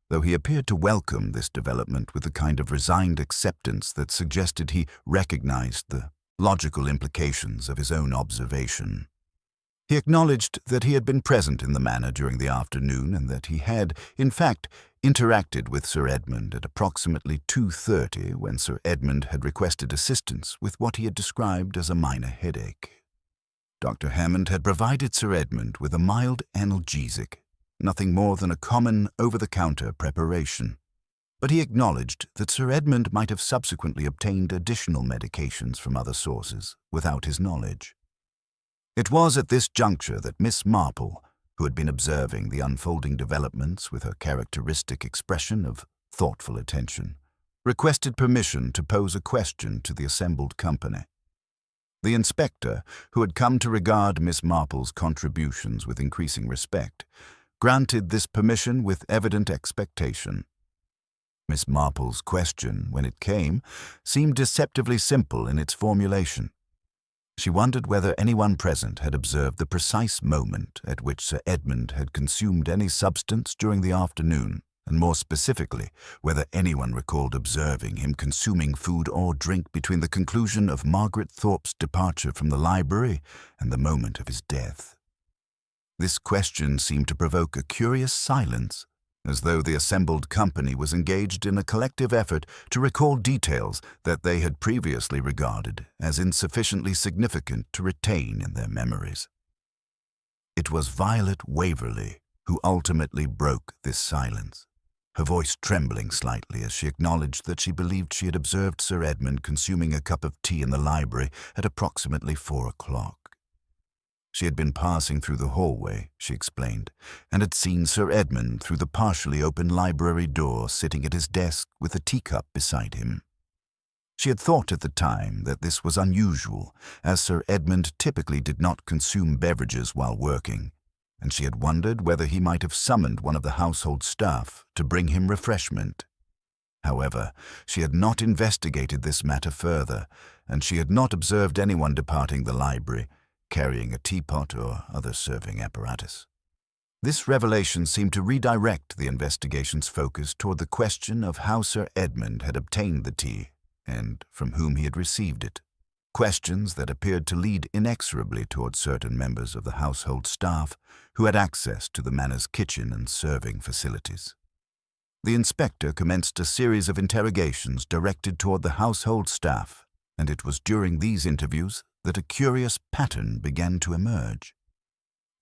though he appeared to welcome this development with a kind of resigned acceptance that suggested he recognized the logical implications of his own observation. He acknowledged that he had been present in the manor during the afternoon and that he had, in fact, interacted with Sir Edmund at approximately 2:30 when Sir Edmund had requested assistance with what he had described as a minor headache. Dr. Hammond had provided Sir Edmund with a mild analgesic, nothing more than a common over-the-counter preparation. But he acknowledged that Sir Edmund might have subsequently obtained additional medications from other sources without his knowledge. It was at this juncture that Miss Marple, who had been observing the unfolding developments with her characteristic expression of thoughtful attention, requested permission to pose a question to the assembled company. The inspector, who had come to regard Miss Marple's contributions with increasing respect, granted this permission with evident expectation. Miss Marple's question, when it came, seemed deceptively simple in its formulation. She wondered whether anyone present had observed the precise moment at which Sir Edmund had consumed any substance during the afternoon, and more specifically, whether anyone recalled observing him consuming food or drink between the conclusion of Margaret Thorpe's departure from the library and the moment of his death. This question seemed to provoke a curious silence, as though the assembled company was engaged in a collective effort to recall details that they had previously regarded as insufficiently significant to retain in their memories. It was Violet Waverley who ultimately broke this silence, her voice trembling slightly as she acknowledged that she believed she had observed Sir Edmund consuming a cup of tea in the library at approximately 4 o'clock. She had been passing through the hallway, she explained, and had seen Sir Edmund through the partially open library door sitting at his desk with a teacup beside him. She had thought at the time that this was unusual, as Sir Edmund typically did not consume beverages while working, and she had wondered whether he might have summoned one of the household staff to bring him refreshment. However, she had not investigated this matter further, and she had not observed anyone departing the library, carrying a teapot or other serving apparatus. This revelation seemed to redirect the investigation's focus toward the question of how Sir Edmund had obtained the tea and from whom he had received it, questions that appeared to lead inexorably toward certain members of the household staff who had access to the manor's kitchen and serving facilities. The inspector commenced a series of interrogations directed toward the household staff, and it was during these interviews that a curious pattern began to emerge.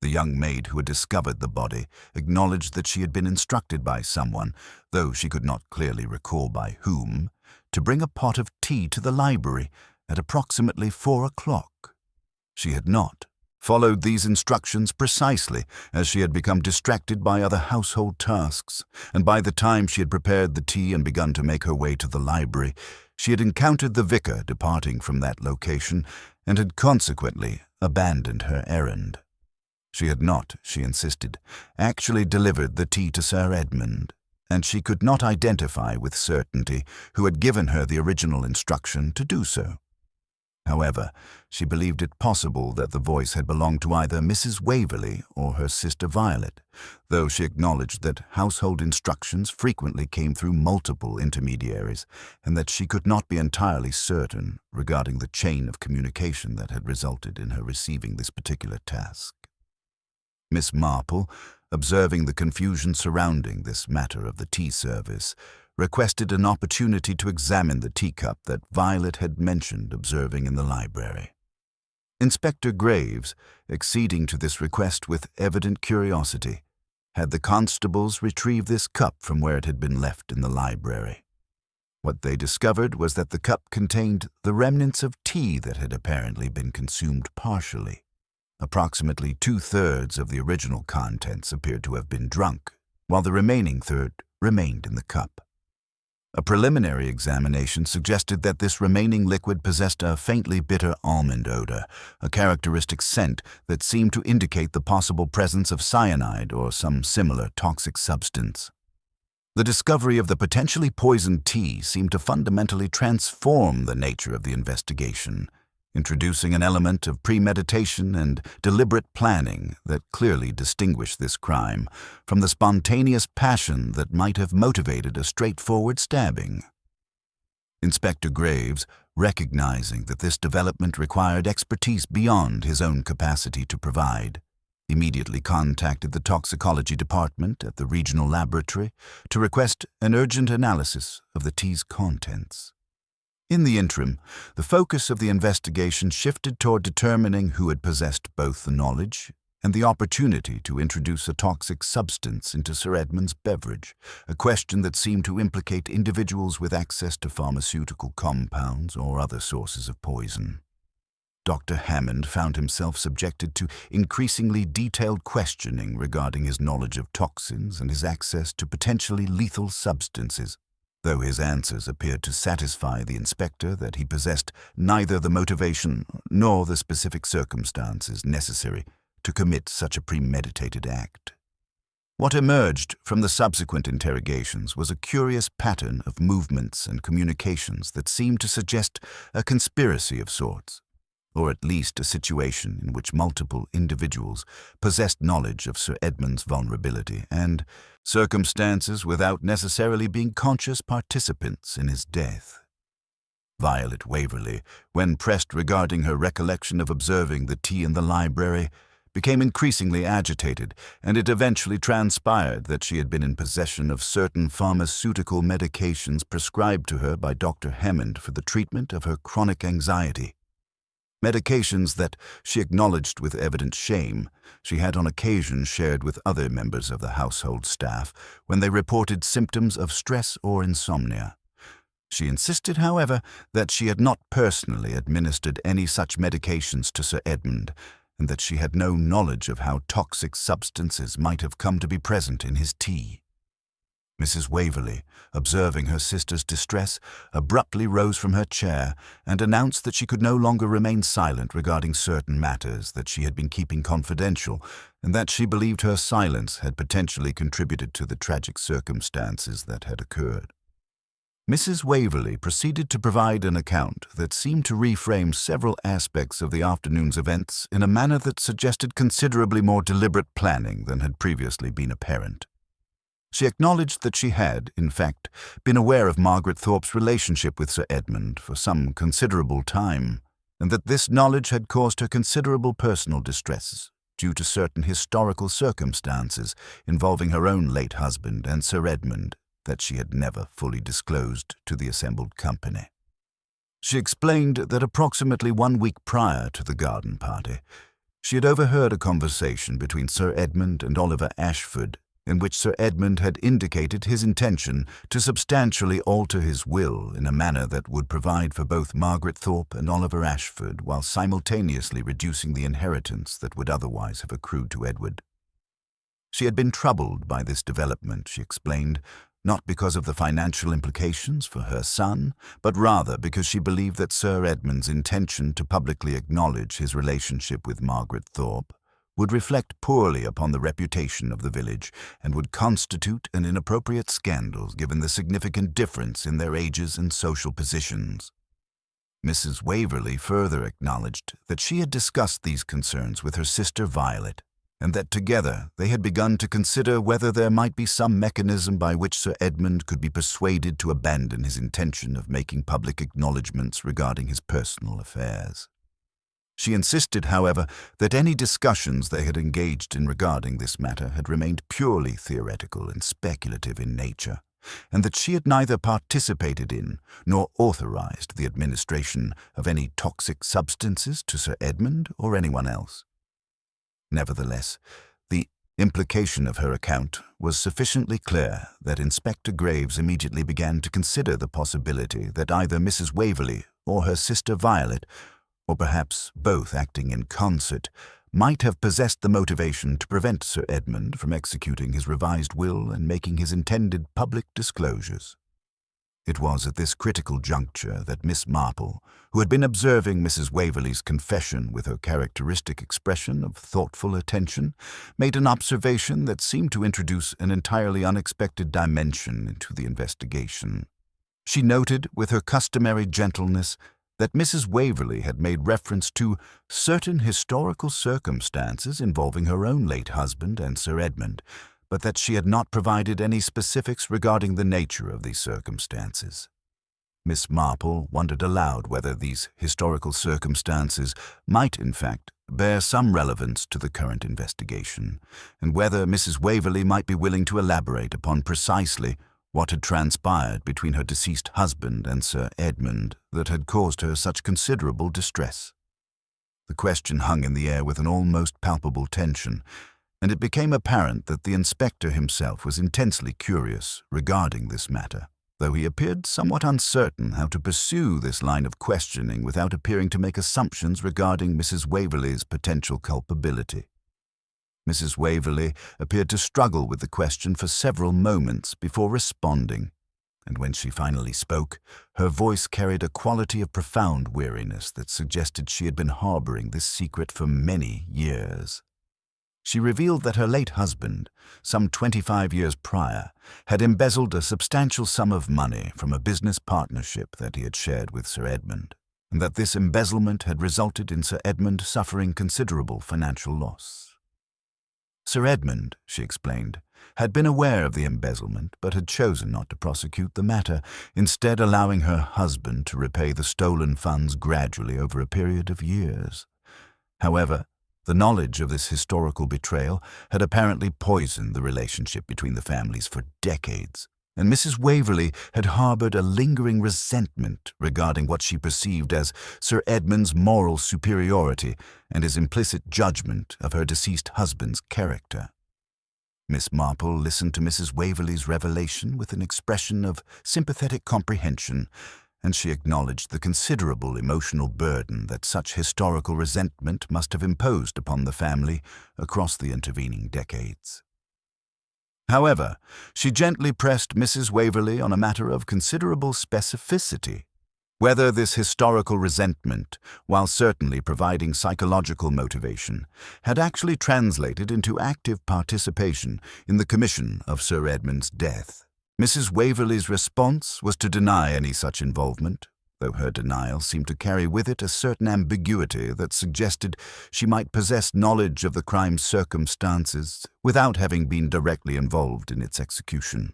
The young maid who had discovered the body acknowledged that she had been instructed by someone, though she could not clearly recall by whom, to bring a pot of tea to the library at approximately 4 o'clock. She had not followed these instructions precisely, as she had become distracted by other household tasks, and by the time she had prepared the tea and begun to make her way to the library, she had encountered the vicar departing from that location and had consequently abandoned her errand. She had not, she insisted, actually delivered the tea to Sir Edmund, and she could not identify with certainty who had given her the original instruction to do so. However, she believed it possible that the voice had belonged to either Mrs. Waverley or her sister Violet, though she acknowledged that household instructions frequently came through multiple intermediaries, and that she could not be entirely certain regarding the chain of communication that had resulted in her receiving this particular task. Miss Marple, observing the confusion surrounding this matter of the tea service, requested an opportunity to examine the teacup that Violet had mentioned observing in the library. Inspector Graves, acceding to this request with evident curiosity, had the constables retrieve this cup from where it had been left in the library. What they discovered was that the cup contained the remnants of tea that had apparently been consumed partially. Approximately 2/3 of the original contents appeared to have been drunk, while the remaining third remained in the cup. A preliminary examination suggested that this remaining liquid possessed a faintly bitter almond odor, a characteristic scent that seemed to indicate the possible presence of cyanide or some similar toxic substance. The discovery of the potentially poisoned tea seemed to fundamentally transform the nature of the investigation, introducing an element of premeditation and deliberate planning that clearly distinguished this crime from the spontaneous passion that might have motivated a straightforward stabbing. Inspector Graves, Recognizing that this development required expertise beyond his own capacity to provide, immediately contacted the toxicology department at the regional laboratory to request an urgent analysis of the tea's contents. In the interim, the focus of the investigation shifted toward determining who had possessed both the knowledge and the opportunity to introduce a toxic substance into Sir Edmund's beverage, a question that seemed to implicate individuals with access to pharmaceutical compounds or other sources of poison. Dr. Hammond found himself subjected to increasingly detailed questioning regarding his knowledge of toxins and his access to potentially lethal substances, though his answers appeared to satisfy the inspector that he possessed neither the motivation nor the specific circumstances necessary to commit such a premeditated act. What emerged from the subsequent interrogations was a curious pattern of movements and communications that seemed to suggest a conspiracy of sorts, or at least a situation in which multiple individuals possessed knowledge of Sir Edmund's vulnerability and circumstances without necessarily being conscious participants in his death. Violet Waverley, when pressed regarding her recollection of observing the tea in the library, became increasingly agitated, and it eventually transpired that she had been in possession of certain pharmaceutical medications prescribed to her by Dr. Hammond for the treatment of her chronic anxiety. Medications that, she acknowledged with evident shame, she had on occasion shared with other members of the household staff when they reported symptoms of stress or insomnia. She insisted, however, that she had not personally administered any such medications to Sir Edmund, and that she had no knowledge of how toxic substances might have come to be present in his tea. Mrs. Waverley, observing her sister's distress, abruptly rose from her chair and announced that she could no longer remain silent regarding certain matters that she had been keeping confidential, and that she believed her silence had potentially contributed to the tragic circumstances that had occurred. Mrs. Waverley proceeded to provide an account that seemed to reframe several aspects of the afternoon's events in a manner that suggested considerably more deliberate planning than had previously been apparent. She acknowledged that she had, in fact, been aware of Margaret Thorpe's relationship with Sir Edmund for some considerable time, and that this knowledge had caused her considerable personal distress due to certain historical circumstances involving her own late husband and Sir Edmund that she had never fully disclosed to the assembled company. She explained that approximately 1 week prior to the garden party, she had overheard a conversation between Sir Edmund and Oliver Ashford, in which Sir Edmund had indicated his intention to substantially alter his will in a manner that would provide for both Margaret Thorpe and Oliver Ashford while simultaneously reducing the inheritance that would otherwise have accrued to Edward. She had been troubled by this development, she explained, not because of the financial implications for her son, but rather because she believed that Sir Edmund's intention to publicly acknowledge his relationship with Margaret Thorpe would reflect poorly upon the reputation of the village and would constitute an inappropriate scandal given the significant difference in their ages and social positions. Mrs. Waverley further acknowledged that she had discussed these concerns with her sister Violet, and that together they had begun to consider whether there might be some mechanism by which Sir Edmund could be persuaded to abandon his intention of making public acknowledgments regarding his personal affairs. She insisted, however, that any discussions they had engaged in regarding this matter had remained purely theoretical and speculative in nature, and that she had neither participated in nor authorized the administration of any toxic substances to Sir Edmund or anyone else. Nevertheless, the implication of her account was sufficiently clear that Inspector Graves immediately began to consider the possibility that either Mrs. Waverley or her sister Violet, or perhaps both acting in concert, might have possessed the motivation to prevent Sir Edmund from executing his revised will and making his intended public disclosures. It was at this critical juncture that Miss Marple, who had been observing Mrs. Waverley's confession with her characteristic expression of thoughtful attention, made an observation that seemed to introduce an entirely unexpected dimension into the investigation. She noted, with her customary gentleness, that Mrs. Waverley had made reference to certain historical circumstances involving her own late husband and Sir Edmund, but that she had not provided any specifics regarding the nature of these circumstances. Miss Marple wondered aloud whether these historical circumstances might, in fact, bear some relevance to the current investigation, and whether Mrs. Waverley might be willing to elaborate upon precisely what had transpired between her deceased husband and Sir Edmund that had caused her such considerable distress. The question hung in the air with an almost palpable tension, and it became apparent that the inspector himself was intensely curious regarding this matter, though he appeared somewhat uncertain how to pursue this line of questioning without appearing to make assumptions regarding Mrs. Waverley's potential culpability. Mrs. Waverley appeared to struggle with the question for several moments before responding, and when she finally spoke, her voice carried a quality of profound weariness that suggested she had been harboring this secret for many years. She revealed that her late husband, some 25 years prior, had embezzled a substantial sum of money from a business partnership that he had shared with Sir Edmund, and that this embezzlement had resulted in Sir Edmund suffering considerable financial loss. Sir Edmund, she explained, had been aware of the embezzlement but had chosen not to prosecute the matter, instead allowing her husband to repay the stolen funds gradually over a period of years. However, the knowledge of this historical betrayal had apparently poisoned the relationship between the families for decades, and Mrs. Waverley had harbored a lingering resentment regarding what she perceived as Sir Edmund's moral superiority and his implicit judgment of her deceased husband's character. Miss Marple listened to Mrs. Waverley's revelation with an expression of sympathetic comprehension, and she acknowledged the considerable emotional burden that such historical resentment must have imposed upon the family across the intervening decades. However, she gently pressed Mrs. Waverley on a matter of considerable specificity, whether this historical resentment, while certainly providing psychological motivation, had actually translated into active participation in the commission of Sir Edmund's death. Mrs. Waverley's response was to deny any such involvement, though her denial seemed to carry with it a certain ambiguity that suggested she might possess knowledge of the crime's circumstances without having been directly involved in its execution.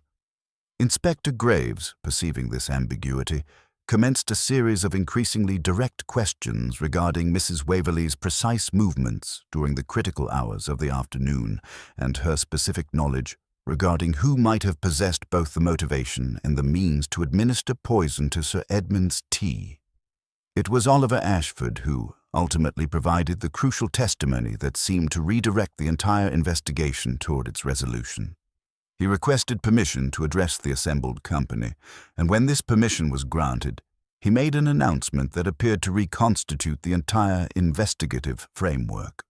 Inspector Graves, perceiving this ambiguity, commenced a series of increasingly direct questions regarding Mrs. Waverley's precise movements during the critical hours of the afternoon and her specific knowledge regarding who might have possessed both the motivation and the means to administer poison to Sir Edmund's tea. It was Oliver Ashford who ultimately provided the crucial testimony that seemed to redirect the entire investigation toward its resolution. He requested permission to address the assembled company, and when this permission was granted, he made an announcement that appeared to reconstitute the entire investigative framework.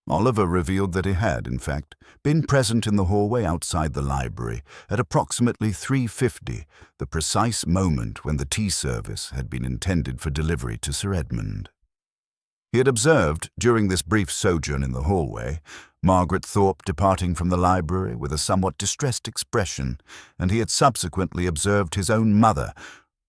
Oliver revealed that he had, in fact, been present in the hallway outside the library at approximately 3:50, the precise moment when the tea service had been intended for delivery to Sir Edmund. He had observed, during this brief sojourn in the hallway, Margaret Thorpe departing from the library with a somewhat distressed expression, and he had subsequently observed his own mother,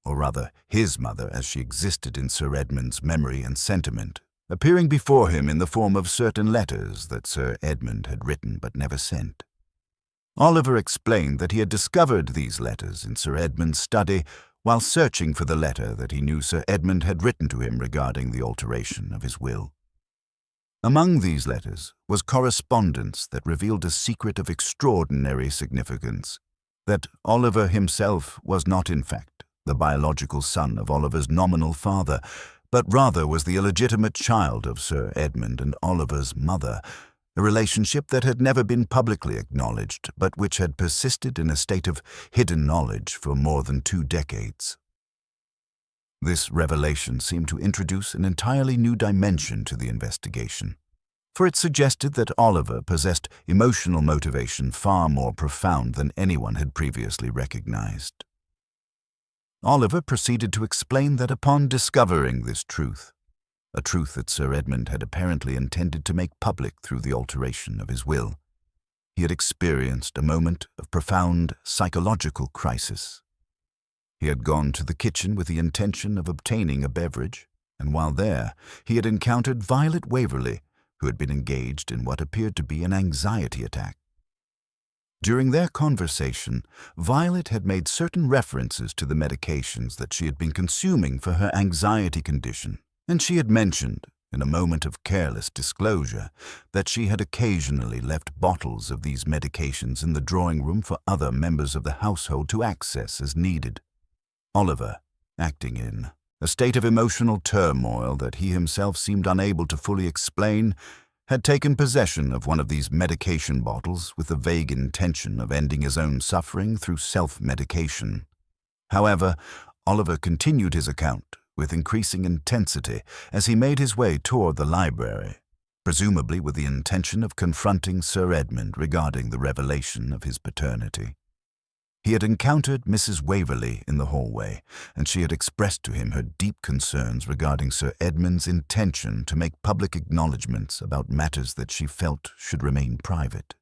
or rather his mother as she existed in Sir Edmund's memory and sentiment, appearing before him in the form of certain letters that Sir Edmund had written but never sent. Oliver explained that he had discovered these letters in Sir Edmund's study while searching for the letter that he knew Sir Edmund had written to him regarding the alteration of his will. Among these letters was correspondence that revealed a secret of extraordinary significance, that Oliver himself was not, in fact, the biological son of Oliver's nominal father, but rather was the illegitimate child of Sir Edmund and Oliver's mother, a relationship that had never been publicly acknowledged, but which had persisted in a state of hidden knowledge for more than 2 decades. This revelation seemed to introduce an entirely new dimension to the investigation, for it suggested that Oliver possessed emotional motivation far more profound than anyone had previously recognized. Oliver proceeded to explain that upon discovering this truth, a truth that Sir Edmund had apparently intended to make public through the alteration of his will, he had experienced a moment of profound psychological crisis. He had gone to the kitchen with the intention of obtaining a beverage, and while there, he had encountered Violet Waverley, who had been engaged in what appeared to be an anxiety attack. During their conversation, Violet had made certain references to the medications that she had been consuming for her anxiety condition, and she had mentioned, in a moment of careless disclosure, that she had occasionally left bottles of these medications in the drawing room for other members of the household to access as needed. Oliver, acting in a state of emotional turmoil that he himself seemed unable to fully explain, had taken possession of one of these medication bottles with the vague intention of ending his own suffering through self-medication. However, Oliver continued his account with increasing intensity as he made his way toward the library, presumably with the intention of confronting Sir Edmund regarding the revelation of his paternity. He had encountered Mrs. Waverley in the hallway, and she had expressed to him her deep concerns regarding Sir Edmund's intention to make public acknowledgments about matters that she felt should remain private.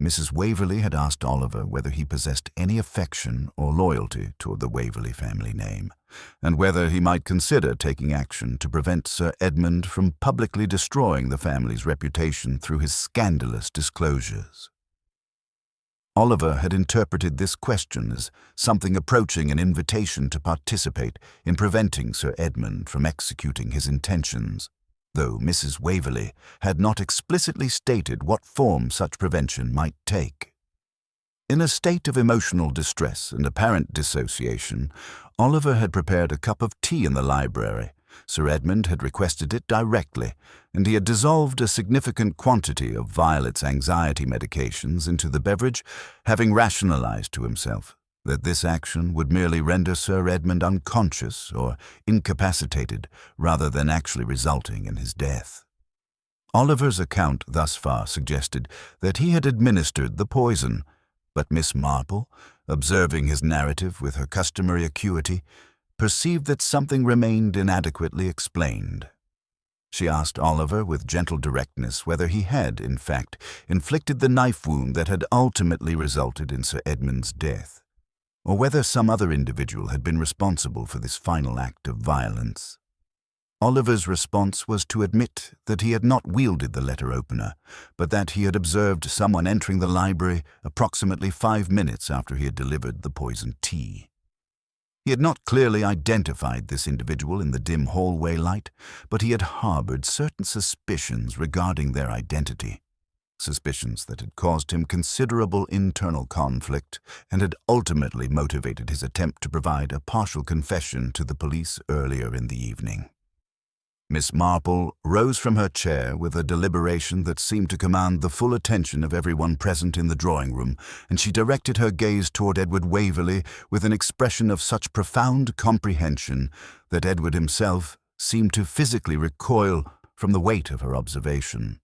Mrs. Waverley had asked Oliver whether he possessed any affection or loyalty toward the Waverley family name, and whether he might consider taking action to prevent Sir Edmund from publicly destroying the family's reputation through his scandalous disclosures. Oliver had interpreted this question as something approaching an invitation to participate in preventing Sir Edmund from executing his intentions, though Mrs. Waverley had not explicitly stated what form such prevention might take. In a state of emotional distress and apparent dissociation, Oliver had prepared a cup of tea in the library. Sir Edmund had requested it directly, and he had dissolved a significant quantity of Violet's anxiety medications into the beverage, having rationalized to himself that this action would merely render Sir Edmund unconscious or incapacitated rather than actually resulting in his death. Oliver's account thus far suggested that he had administered the poison, but Miss Marple, observing his narrative with her customary acuity, perceived that something remained inadequately explained. She asked Oliver with gentle directness whether he had, in fact, inflicted the knife wound that had ultimately resulted in Sir Edmund's death, or whether some other individual had been responsible for this final act of violence. Oliver's response was to admit that he had not wielded the letter opener, but that he had observed someone entering the library approximately 5 minutes after he had delivered the poisoned tea. He had not clearly identified this individual in the dim hallway light, but he had harbored certain suspicions regarding their identity, suspicions that had caused him considerable internal conflict and had ultimately motivated his attempt to provide a partial confession to the police earlier in the evening. Miss Marple rose from her chair with a deliberation that seemed to command the full attention of everyone present in the drawing-room, and she directed her gaze toward Edward Waverley with an expression of such profound comprehension that Edward himself seemed to physically recoil from the weight of her observation.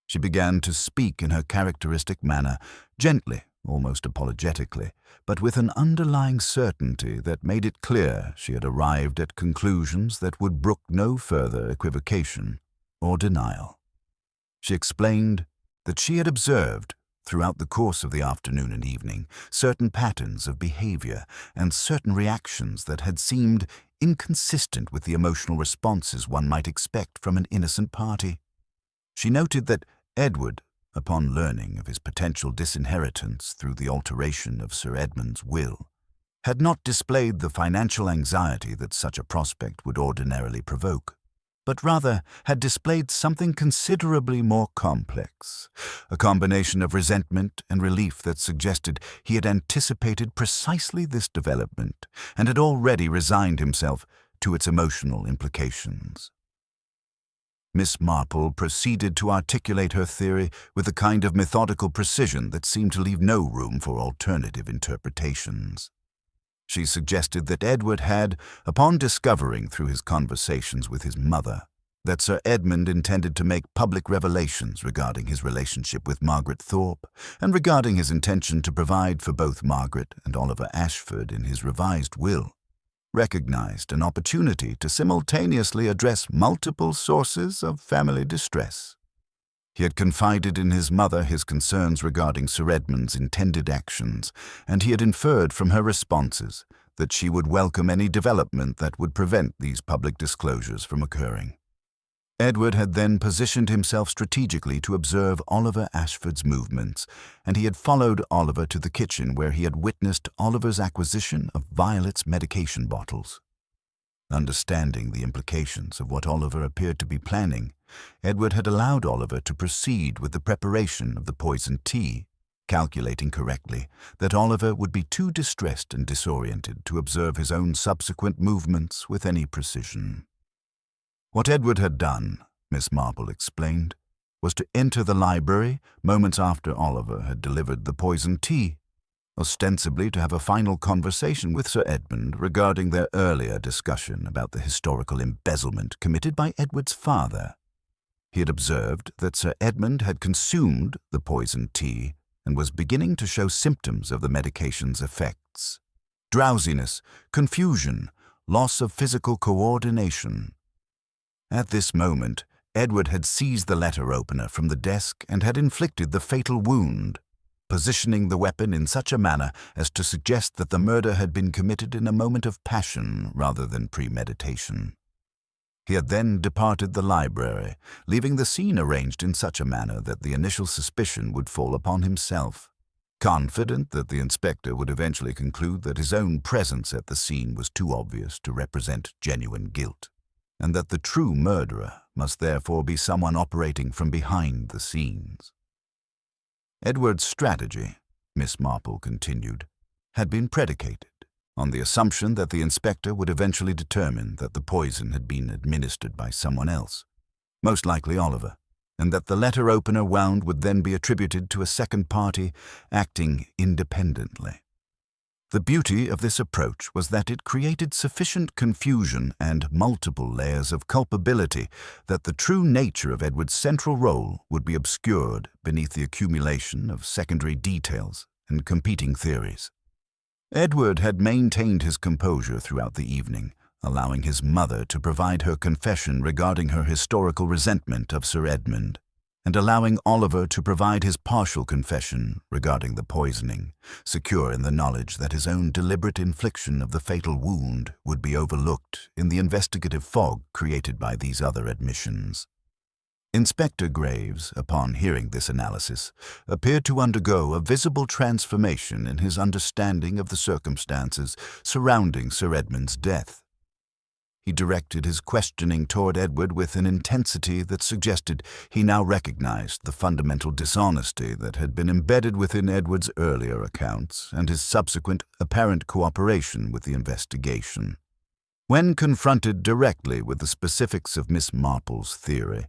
She began to speak in her characteristic manner, gently, almost apologetically, but with an underlying certainty that made it clear she had arrived at conclusions that would brook no further equivocation or denial. She explained that she had observed, throughout the course of the afternoon and evening, certain patterns of behavior and certain reactions that had seemed inconsistent with the emotional responses one might expect from an innocent party. She noted that Edward, upon learning of his potential disinheritance through the alteration of Sir Edmund's will, had not displayed the financial anxiety that such a prospect would ordinarily provoke, but rather had displayed something considerably more complex, a combination of resentment and relief that suggested he had anticipated precisely this development and had already resigned himself to its emotional implications. Miss Marple proceeded to articulate her theory with a kind of methodical precision that seemed to leave no room for alternative interpretations. She suggested that Edward had, upon discovering through his conversations with his mother that Sir Edmund intended to make public revelations regarding his relationship with Margaret Thorpe and regarding his intention to provide for both Margaret and Oliver Ashford in his revised will, recognized an opportunity to simultaneously address multiple sources of family distress. He had confided in his mother his concerns regarding Sir Edmund's intended actions, and he had inferred from her responses that she would welcome any development that would prevent these public disclosures from occurring. Edward had then positioned himself strategically to observe Oliver Ashford's movements, and he had followed Oliver to the kitchen where he had witnessed Oliver's acquisition of Violet's medication bottles. Understanding the implications of what Oliver appeared to be planning, Edward had allowed Oliver to proceed with the preparation of the poisoned tea, calculating correctly that Oliver would be too distressed and disoriented to observe his own subsequent movements with any precision. What Edward had done, Miss Marple explained, was to enter the library moments after Oliver had delivered the poisoned tea, ostensibly to have a final conversation with Sir Edmund regarding their earlier discussion about the historical embezzlement committed by Edward's father. He had observed that Sir Edmund had consumed the poisoned tea and was beginning to show symptoms of the medication's effects: drowsiness, confusion, loss of physical coordination. At this moment, Edward had seized the letter opener from the desk and had inflicted the fatal wound, positioning the weapon in such a manner as to suggest that the murder had been committed in a moment of passion rather than premeditation. He had then departed the library, leaving the scene arranged in such a manner that the initial suspicion would fall upon himself. Confident that the inspector would eventually conclude that his own presence at the scene was too obvious to represent genuine guilt, and that the true murderer must therefore be someone operating from behind the scenes. Edward's strategy, Miss Marple continued, had been predicated on the assumption that the inspector would eventually determine that the poison had been administered by someone else, most likely Oliver, and that the letter opener wound would then be attributed to a second party acting independently. The beauty of this approach was that it created sufficient confusion and multiple layers of culpability that the true nature of Edward's central role would be obscured beneath the accumulation of secondary details and competing theories. Edward had maintained his composure throughout the evening, allowing his mother to provide her confession regarding her historical resentment of Sir Edmund, and allowing Oliver to provide his partial confession regarding the poisoning, secure in the knowledge that his own deliberate infliction of the fatal wound would be overlooked in the investigative fog created by these other admissions. Inspector Graves, upon hearing this analysis, appeared to undergo a visible transformation in his understanding of the circumstances surrounding Sir Edmund's death. He directed his questioning toward Edward with an intensity that suggested he now recognized the fundamental dishonesty that had been embedded within Edward's earlier accounts and his subsequent apparent cooperation with the investigation. When confronted directly with the specifics of Miss Marple's theory,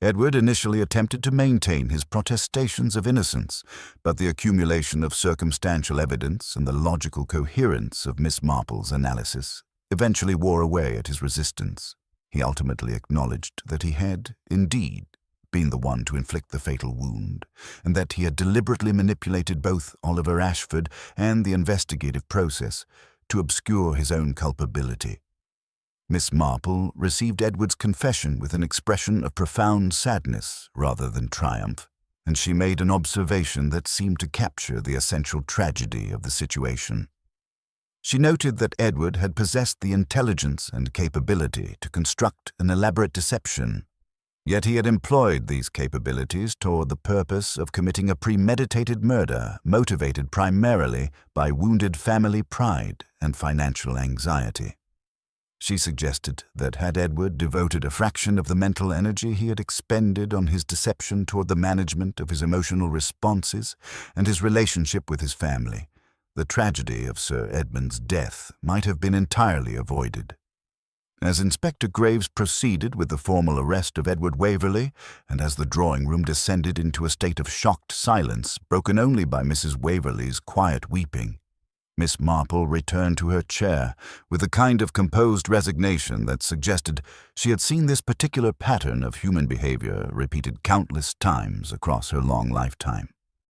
Edward initially attempted to maintain his protestations of innocence, but the accumulation of circumstantial evidence and the logical coherence of Miss Marple's analysis eventually wore away at his resistance. He ultimately acknowledged that he had, indeed, been the one to inflict the fatal wound, and that he had deliberately manipulated both Oliver Ashford and the investigative process to obscure his own culpability. Miss Marple received Edward's confession with an expression of profound sadness rather than triumph, and she made an observation that seemed to capture the essential tragedy of the situation. She noted that Edward had possessed the intelligence and capability to construct an elaborate deception, yet he had employed these capabilities toward the purpose of committing a premeditated murder motivated primarily by wounded family pride and financial anxiety. She suggested that had Edward devoted a fraction of the mental energy he had expended on his deception toward the management of his emotional responses and his relationship with his family, the tragedy of Sir Edmund's death might have been entirely avoided. As Inspector Graves proceeded with the formal arrest of Edward Waverley, and as the drawing-room descended into a state of shocked silence broken only by Mrs. Waverley's quiet weeping, Miss Marple returned to her chair with a kind of composed resignation that suggested she had seen this particular pattern of human behavior repeated countless times across her long lifetime.